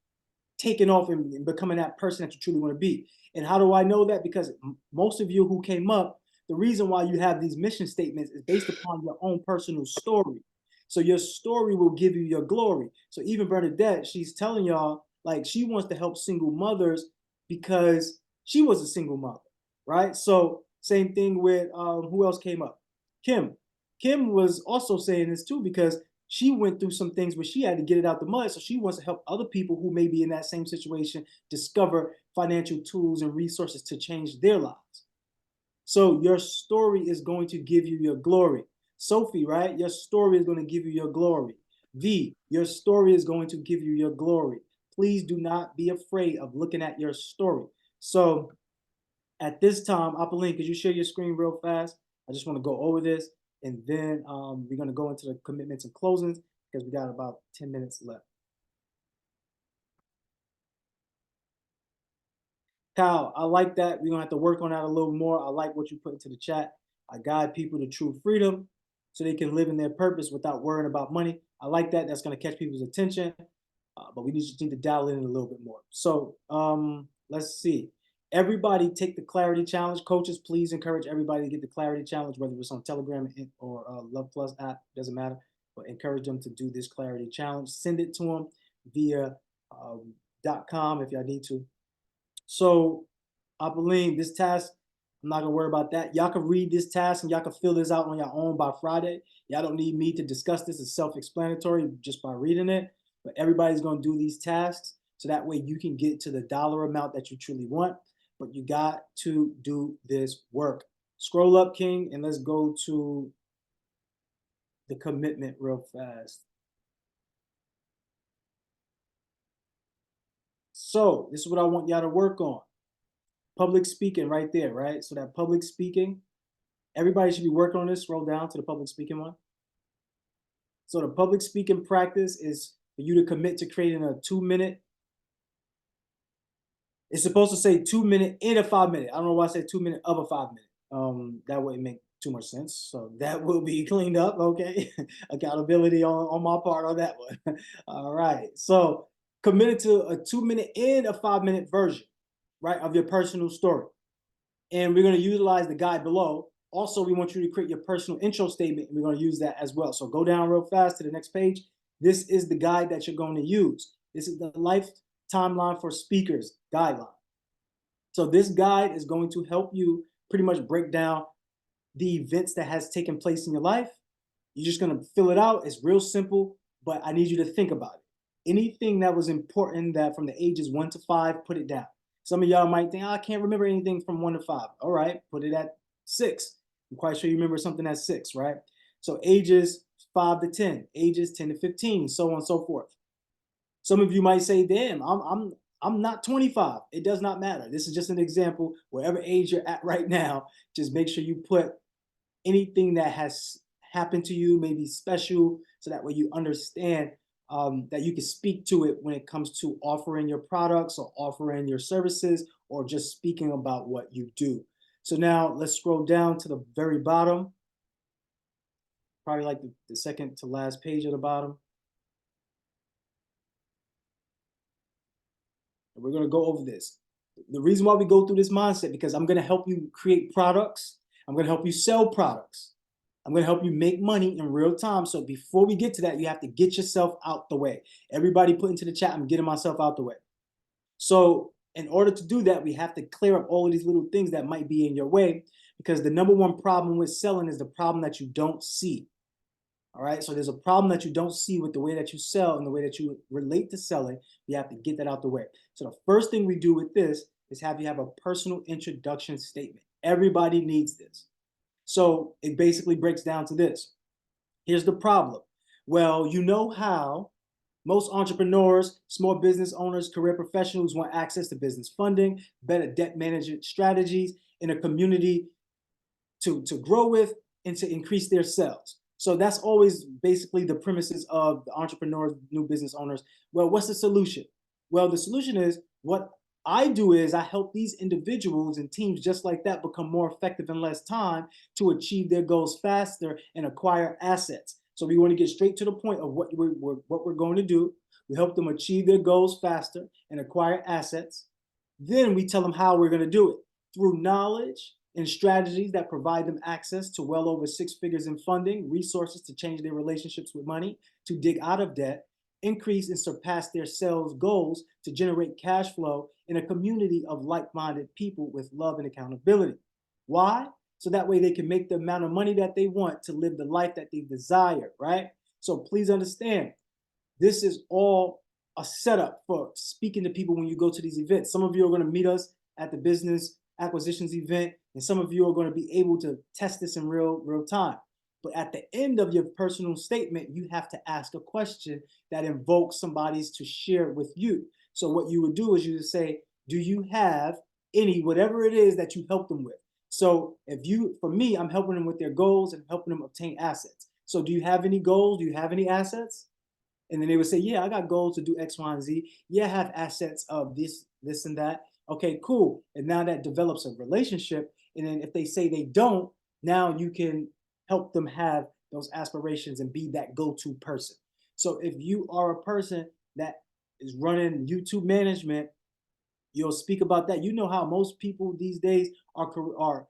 taking off and becoming that person that you truly want to be. And how do I know that? Because most of you who came up, the reason why you have these mission statements is based upon your own personal story. So your story will give you your glory. So even Bernadette, she's telling y'all, like, she wants to help single mothers because she was a single mother, right? So same thing with, who else came up? Kim. Kim was also saying this too, because she went through some things where she had to get it out the mud. So she wants to help other people who may be in that same situation discover financial tools and resources to change their lives. So your story is going to give you your glory. Sophie, right? Your story is going to give you your glory. V, your story is going to give you your glory. Please do not be afraid of looking at your story. So at this time, Apolline, could you share your screen real fast? I just want to go over this, and then we're going to go into the commitments and closings because we got about 10 minutes left. Kyle, I like that. We're going to have to work on that a little more. I like what you put into the chat. I guide people to true freedom so they can live in their purpose without worrying about money. I like that. That's going to catch people's attention, but we just need to dial in a little bit more. So let's see. Everybody take the Clarity Challenge. Coaches, please encourage everybody to get the Clarity Challenge, whether it's on Telegram or Luhv Plus app, doesn't matter. But encourage them to do this Clarity Challenge. Send it to them via .com if y'all need to. So, Apolline, this task, I'm not gonna worry about that. Y'all can read this task and y'all can fill this out on your own by Friday. Y'all don't need me to discuss this. It's self-explanatory just by reading it. But everybody's gonna do these tasks so that way you can get to the dollar amount that you truly want. But you got to do this work. Scroll up, King, and let's go to the commitment real fast. So this is what I want y'all to work on. Public speaking right there, right? So that public speaking, everybody should be working on this. Scroll down to the public speaking one. So the public speaking practice is for you to commit to creating a 2-minute. It's supposed to say 2-minute in a 5-minute. I don't know why I said 2-minute of a 5-minute. That wouldn't make too much sense. So that will be cleaned up, okay? Accountability on my part on that one. All right. So committed to a 2-minute in a 5-minute version, right, of your personal story. And we're going to utilize the guide below. Also, we want you to create your personal intro statement, and we're going to use that as well. So go down real fast to the next page. This is the guide that you're going to use. This is the life timeline for speakers guideline. So this guide is going to help you pretty much break down the events that has taken place in your life. You're just going to fill it out. It's real simple, but I need you to think about it. Anything that was important that from the ages 1 to 5, put it down. Some of y'all might think, oh, I can't remember anything from 1 to 5. All right, put it at 6. I'm quite sure you remember something at 6, right? So ages 5 to 10, ages 10 to 15, so on and so forth. Some of you might say, damn, I'm not 25. It does not matter. This is just an example. Wherever age you're at right now, just make sure you put anything that has happened to you, maybe special, so that way you understand that you can speak to it when it comes to offering your products or offering your services or just speaking about what you do. So now let's scroll down to the very bottom, probably like the second to last page at the bottom. And we're going to go over this. The reason why we go through this mindset, because I'm going to help you create products. I'm going to help you sell products. I'm going to help you make money in real time. So before we get to that, you have to get yourself out the way. Everybody put into the chat, I'm getting myself out the way. So in order to do that, we have to clear up all of these little things that might be in your way, because the number one problem with selling is the problem that you don't see. All right. So there's a problem that you don't see with the way that you sell and the way that you relate to selling. You have to get that out the way. So the first thing we do with this is have you have a personal introduction statement. Everybody needs this. So it basically breaks down to this. Here's the problem. Well, you know how most entrepreneurs, small business owners, career professionals want access to business funding, better debt management strategies in a community to grow with and to increase their sales. So that's always basically the premises of the entrepreneurs, new business owners. Well, what's the solution? Well, the solution is what I do is I help these individuals and teams just like that become more effective in less time to achieve their goals faster and acquire assets. So we want to get straight to the point of what we're going to do. We help them achieve their goals faster and acquire assets. Then we tell them how we're going to do it through knowledge, in strategies that provide them access to well over 6 figures in funding, resources to change their relationships with money, to dig out of debt, increase and surpass their sales goals, to generate cash flow in a community of like-minded people with love and accountability. Why? So that way they can make the amount of money that they want to live the life that they desire, right? So please understand, this is all a setup for speaking to people when you go to these events. Some of you are going to meet us at the business acquisitions event, and some of you are going to be able to test this in real time. But at the end of your personal statement, you have to ask a question that invokes somebody's to share with you. So what you would do is you would say, do you have any, whatever it is that you help them with? So for me, I'm helping them with their goals and helping them obtain assets. So do you have any goals? Do you have any assets? And then they would say, yeah, I got goals to do X, Y, and Z. Yeah, I have assets of this, and that. Okay, cool. And now that develops a relationship. And then if they say they don't, now you can help them have those aspirations and be that go-to person. So if you are a person that is running YouTube management, you'll speak about that. You know how most people these days are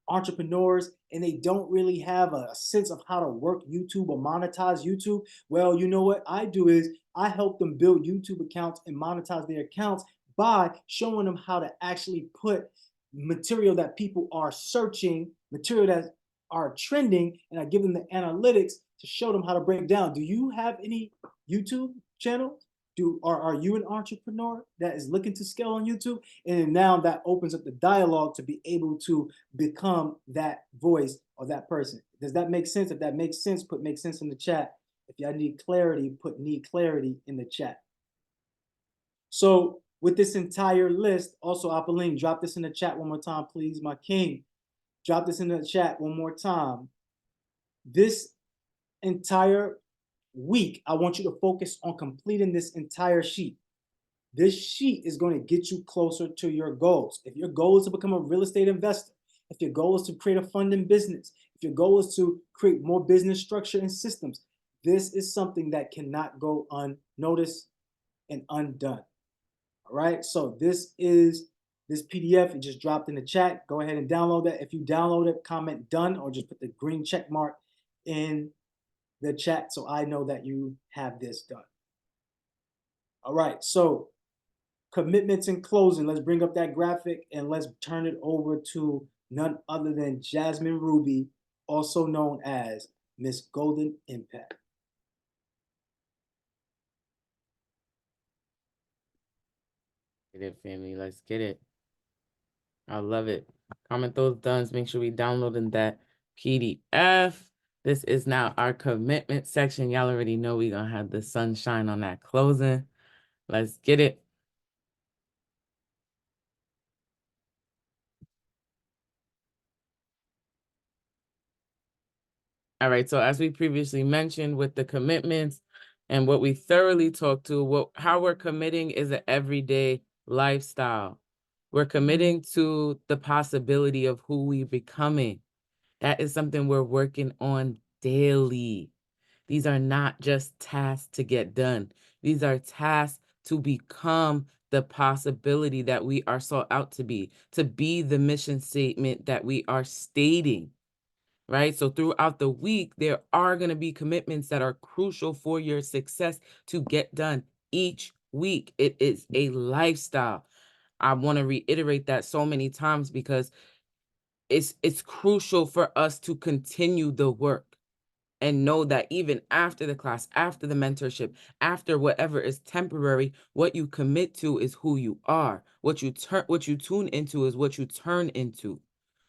entrepreneurs and they don't really have a sense of how to work YouTube or monetize YouTube. Well, you know what I do is I help them build YouTube accounts and monetize their accounts by showing them how to actually put material that people are searching, material that are trending, and I give them the analytics to show them how to break down. Do you have any YouTube channels? Are you an entrepreneur that is looking to scale on YouTube? And now that opens up the dialogue to be able to become that voice or that person. Does that make sense? If that makes sense, put make sense in the chat. If y'all need clarity, put need clarity in the chat. So with this entire list, also Apolline, drop this in the chat one more time, please, my king. Drop this in the chat one more time. This entire week, I want you to focus on completing this entire sheet. This sheet is going to get you closer to your goals. If your goal is to become a real estate investor, if your goal is to create a funding business, if your goal is to create more business structure and systems, this is something that cannot go unnoticed and undone. All right, so this is this PDF. It just dropped in the chat. Go ahead and download that. If you download it, comment done or just put the green check mark in the chat so I know that you have this done. All right, so commitments in closing. Let's bring up that graphic and let's turn it over to none other than Jasmine Ruby, also known as Miss Golden Impact. Get it, family. Let's get it. I love it. Comment those dones. Make sure we downloading that PDF. This is now our commitment section. Y'all already know we're going to have the sunshine on that closing. Let's get it. All right. So as we previously mentioned with the commitments and what we thoroughly talked to, how we're committing is an everyday lifestyle. We're committing to the possibility of who we're becoming. That is something we're working on daily. These are not just tasks to get done. These are tasks to become the possibility that we are sought out to be the mission statement that we are stating, right? So throughout the week, there are going to be commitments that are crucial for your success to get done each week. It is a lifestyle. I want to reiterate that so many times because it's crucial for us to continue the work and know that even after the class, after the mentorship, after whatever is temporary, what you commit to is who you are. What you tune into is what you turn into.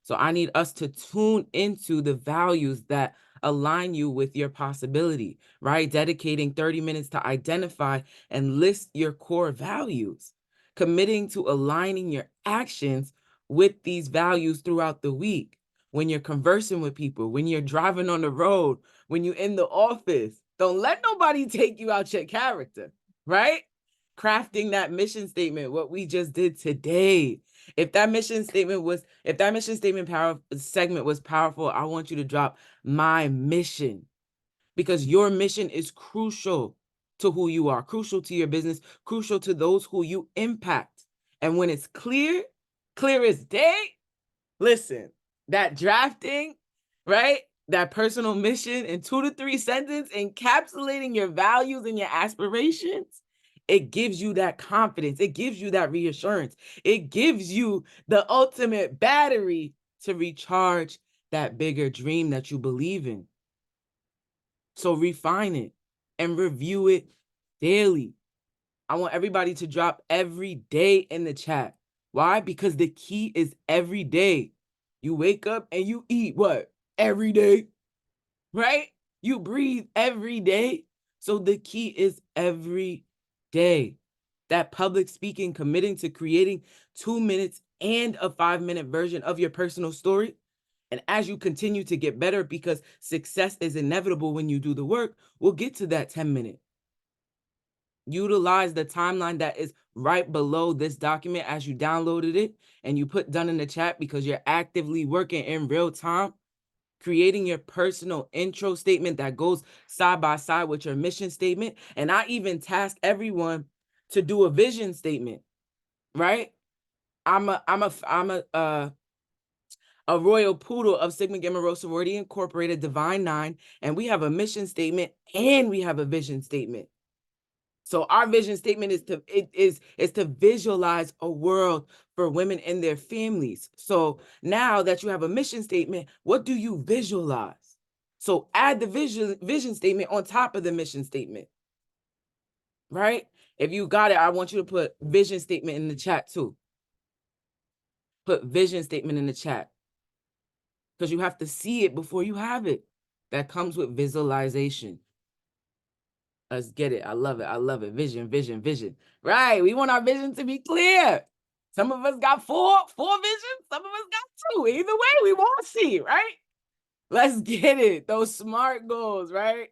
So I need us to tune into the values that align you with your possibility, right? Dedicating 30 minutes to identify and list your core values, committing to aligning your actions with these values throughout the week. When you're conversing with people, when you're driving on the road, when you're in the office, don't let nobody take you out your character, right? Crafting that mission statement, what we just did today. If that mission statement segment was powerful, I want you to drop my mission, because your mission is crucial to who you are, crucial to your business, crucial to those who you impact. And when it's clear as day, listen, that drafting, right? That personal mission in 2 to 3 sentences, encapsulating your values and your aspirations, it gives you that confidence. It gives you that reassurance. It gives you the ultimate battery to recharge that bigger dream that you believe in. So refine it and review it daily. I want everybody to drop every day in the chat. Why? Because the key is every day. You wake up and you eat what? Every day, right? You breathe every day. So the key is every day. That public speaking, committing to creating 2 minutes and a 5-minute version of your personal story. And as you continue to get better, because success is inevitable when you do the work, we'll get to that 10-minute. Utilize the timeline that is right below this document as you downloaded it and you put done in the chat, because you're actively working in real time, creating your personal intro statement that goes side by side with your mission statement. And I even task everyone to do a vision statement, right? I'm a royal poodle of Sigma Gamma Rho Sorority Incorporated Divine 9, and we have a mission statement and we have a vision statement. So our vision statement is to visualize a world for women and their families. So now that you have a mission statement, what do you visualize? So add the vision statement on top of the mission statement, right? If you got it, I want you to put vision statement in the chat too. Put vision statement in the chat, because you have to see it before you have it. That comes with visualization. Let's get it. I love it. I love it. Vision, vision, vision. Right. We want our vision to be clear. Some of us got four visions. Some of us got 2. Either way, we want to see, right? Let's get it. Those SMART goals, right?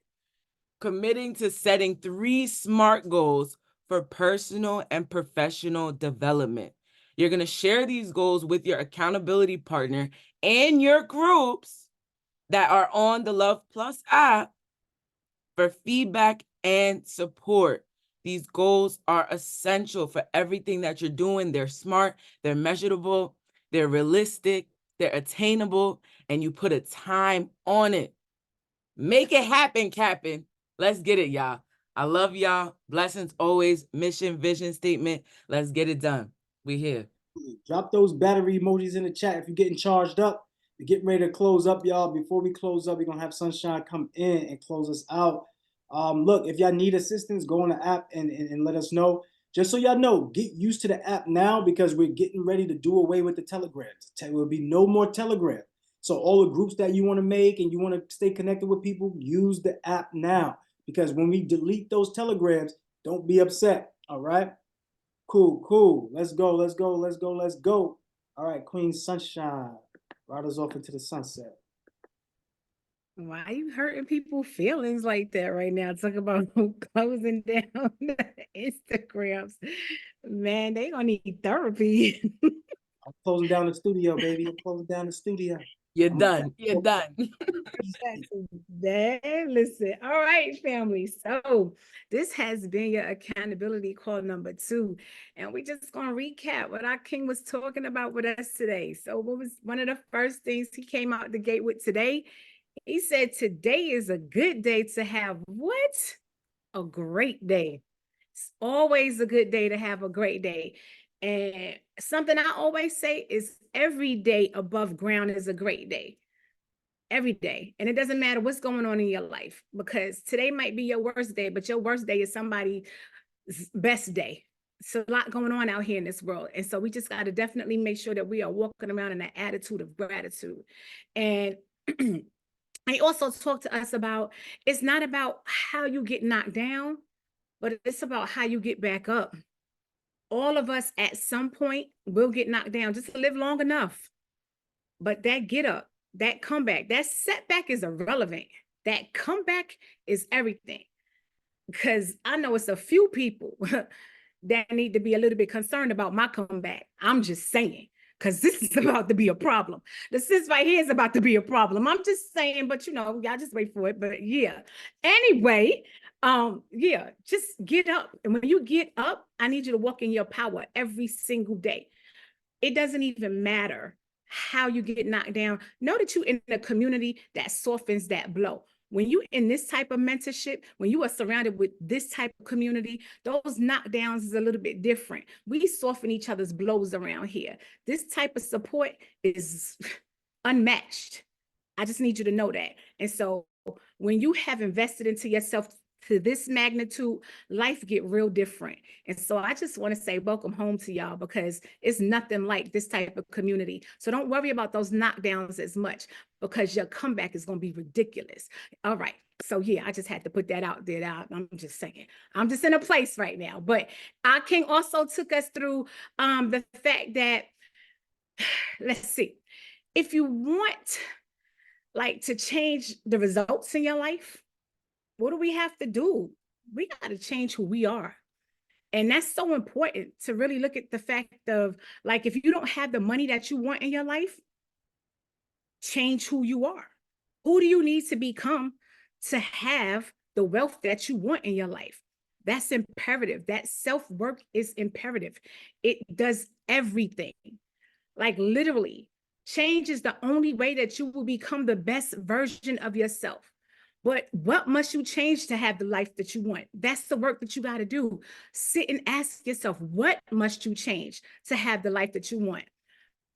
Committing to setting 3 SMART goals for personal and professional development. You're going to share these goals with your accountability partner and your groups that are on the Luhv Plus app for feedback and support. These goals are essential for everything that you're doing. They're smart, they're measurable, they're realistic, they're attainable, and you put a time on it. Make it happen, Captain. Let's get it, y'all. I love y'all. Blessings always. Mission, vision statement. Let's get it done. We here. Drop those battery emojis in the chat if you're getting charged up. We're getting ready to close up, y'all. Before we close up, we're going to have Sunshine come in and close us out. Look, if y'all need assistance, go on the app and let us know. Just so y'all know, get used to the app now, because we're getting ready to do away with the telegrams. There will be no more telegram. So all the groups that you want to make and you want to stay connected with people, use the app now. Because when we delete those telegrams, don't be upset, all right? Cool. Let's go. All right, Queen Sunshine, ride us off into the sunset. Why are you hurting people's feelings like that right now? Talk about closing down the Instagrams. Man, they gonna need therapy. I'm closing down the studio, baby. I'm closing down the studio. You're done. You're done. Listen, all right, family. So this has been your accountability call number 2. And we just gonna recap what our king was talking about with us today. So what was one of the first things he came out the gate with today? He said, today is a good day to have what? A great day. It's always a good day to have a great day. And something I always say is every day above ground is a great day. Every day. And it doesn't matter what's going on in your life, because today might be your worst day, but your worst day is somebody's best day. So a lot going on out here in this world. And so we just got to definitely make sure that we are walking around in an attitude of gratitude. And he also talked to us about, it's not about how you get knocked down, but it's about how you get back up. All of us at some point will get knocked down. Just live long enough. But that get up, that comeback, that setback is irrelevant. That comeback is everything. Because I know it's a few people that need to be a little bit concerned about my comeback. I'm just saying, because this is about to be a problem. This right here is about to be a problem. I'm just saying, but y'all just wait for it. But yeah. Anyway, just get up. And when you get up, I need you to walk in your power every single day. It doesn't even matter how you get knocked down. Know that you're in a community that softens that blow. When you in this type of mentorship, when you are surrounded with this type of community, those knockdowns is a little bit different. We soften each other's blows around here. This type of support is unmatched. I just need you to know that. And so when you have invested into yourself to this magnitude, life get real different. And so I just want to say welcome home to y'all, because it's nothing like this type of community. So don't worry about those knockdowns as much, because your comeback is going to be ridiculous. All right. So yeah, I just had to put that out there. I'm just saying, I'm just in a place right now. But our King also took us through the fact that, let's see, if you want like to change the results in your life, what do we have to do? We got to change who we are. And that's so important, to really look at the fact of, like, if you don't have the money that you want in your life, change who you are. Who do you need to become to have the wealth that you want in your life? That's imperative. That self-work is imperative. It does everything. Like, literally, change is the only way that you will become the best version of yourself. But what must you change to have the life that you want? That's the work that you got to do. Sit and ask yourself, what must you change to have the life that you want?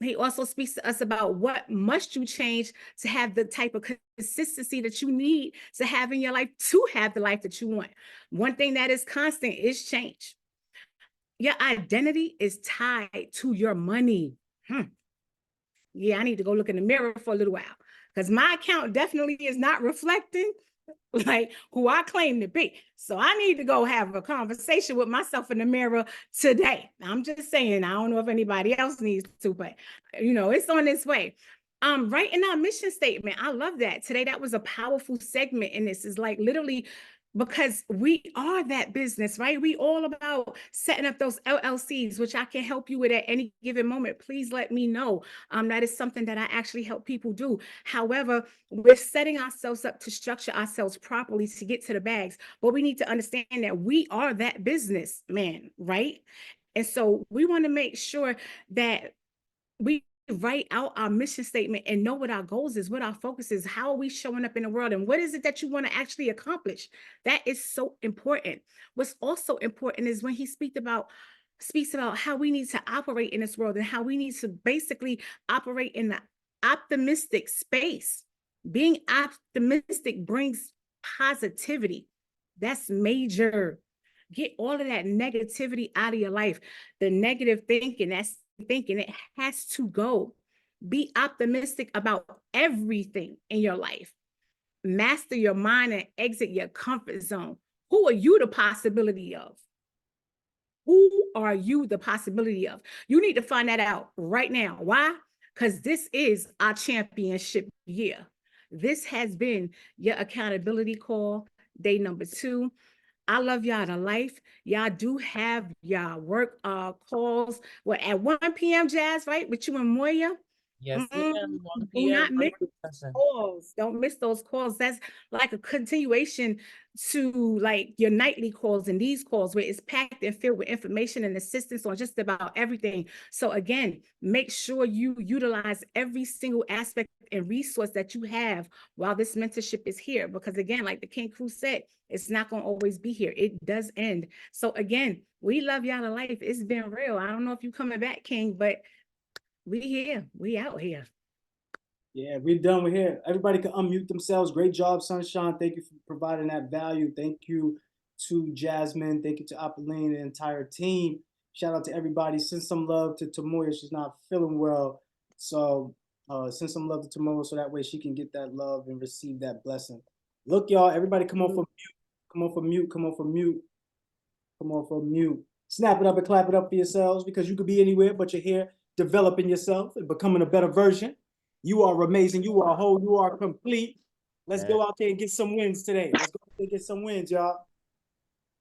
He also speaks to us about what must you change to have the type of consistency that you need to have in your life to have the life that you want. One thing that is constant is change. Your identity is tied to your money. Yeah, I need to go look in the mirror for a little while, because my account definitely is not reflecting like who I claim to be. So I need to go have a conversation with myself in the mirror today. I'm just saying, I don't know if anybody else needs to, but you know, it's on its way. Right in our mission statement, I love that. Today, that was a powerful segment, and this is like literally, because we are that business, right? We all about setting up those LLCs, which I can help you with at any given moment. Please let me know. That is something that I actually help people do. However, we're setting ourselves up to structure ourselves properly to get to the bags, but we need to understand that we are that business, man, right? And so we want to make sure that we write out our mission statement and know what our goals is, what our focus is, how are we showing up in the world, and what is it that you want to actually accomplish. That is so important. What's also important is when he speaks about how we need to operate in this world, and how we need to basically operate in the optimistic space. Being optimistic brings positivity. That's major. Get all of that negativity out of your life. The negative thinking, that's thinking, it has to go. Be optimistic about everything in your life. Master your mind and exit your comfort zone. Who are you the possibility of? Who are you the possibility of? You need to find that out right now. Why? Because this is our championship year. This has been your accountability call, day number 2. I love y'all to life. Y'all do have y'all work calls at 1 p.m. Jazz, right? With you and Moya. Yes, ma'am. 1 Do p.m. not miss calls. Don't miss those calls. That's like a continuation to like your nightly calls and these calls, where it's packed and filled with information and assistance on just about everything. So again, make sure you utilize every single aspect and resource that you have while this mentorship is here. Because again, like the King Crew said, it's not going to always be here. It does end. So again, we love y'all to life. It's been real. I don't know if you coming back, King, but we here. We out here. Yeah, we're done. We're here. Everybody can unmute themselves. Great job, Sunshine. Thank you for providing that value. Thank you to Jasmine. Thank you to Apolline and the entire team. Shout out to everybody. Send some love to Tamoya. She's not feeling well. So send some love to Tamoya so that way she can get that love and receive that blessing. Look, y'all, everybody come on for mute. Come on for mute. Come on for mute. Come on for mute. Snap it up and clap it up for yourselves, because you could be anywhere, but you're here developing yourself and becoming a better version. You are amazing. You are whole. You are complete. Let's go out there and get some wins today. Let's go out there and get some wins, y'all.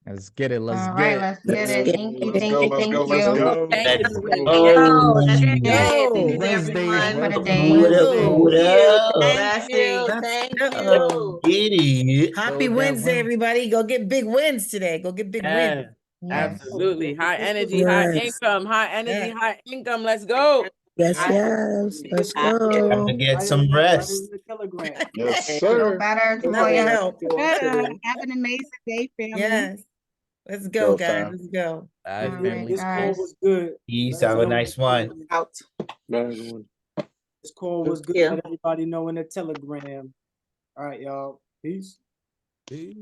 Let's get it. Let's All get right, it. let's get it. Thank you. Let's Thank go. you. Let's Thank go. Let's you. go. Thank Let's you. go. Let's Thank go. you. Wednesday. Thank you for the Welcome day. Wednesday. Hold up. Thank you. Let's Thank go. you. Get it. Happy Go that Wednesday, win. everybody. Go get big wins today. Go get big wins. Yes, Yes. absolutely. High energy, high Yes. income, high energy, Yeah. high income. Let's go. Yes, All right. yes. Let's Time Time go. to get Right some in, right in rest. the Telegram. Yes, And Feel sir. better, Let me Toya. help. Better. Have an amazing day, family. Yes. Let's go, Go, guys. fam. Let's go. Bye, All right, family. This call guys. was good. Peace. Let us Have a know in nice the one. Telegram. out. Bye, everyone. This call was good. Yeah. Let everybody know in the Telegram. All right, y'all. Peace. Peace.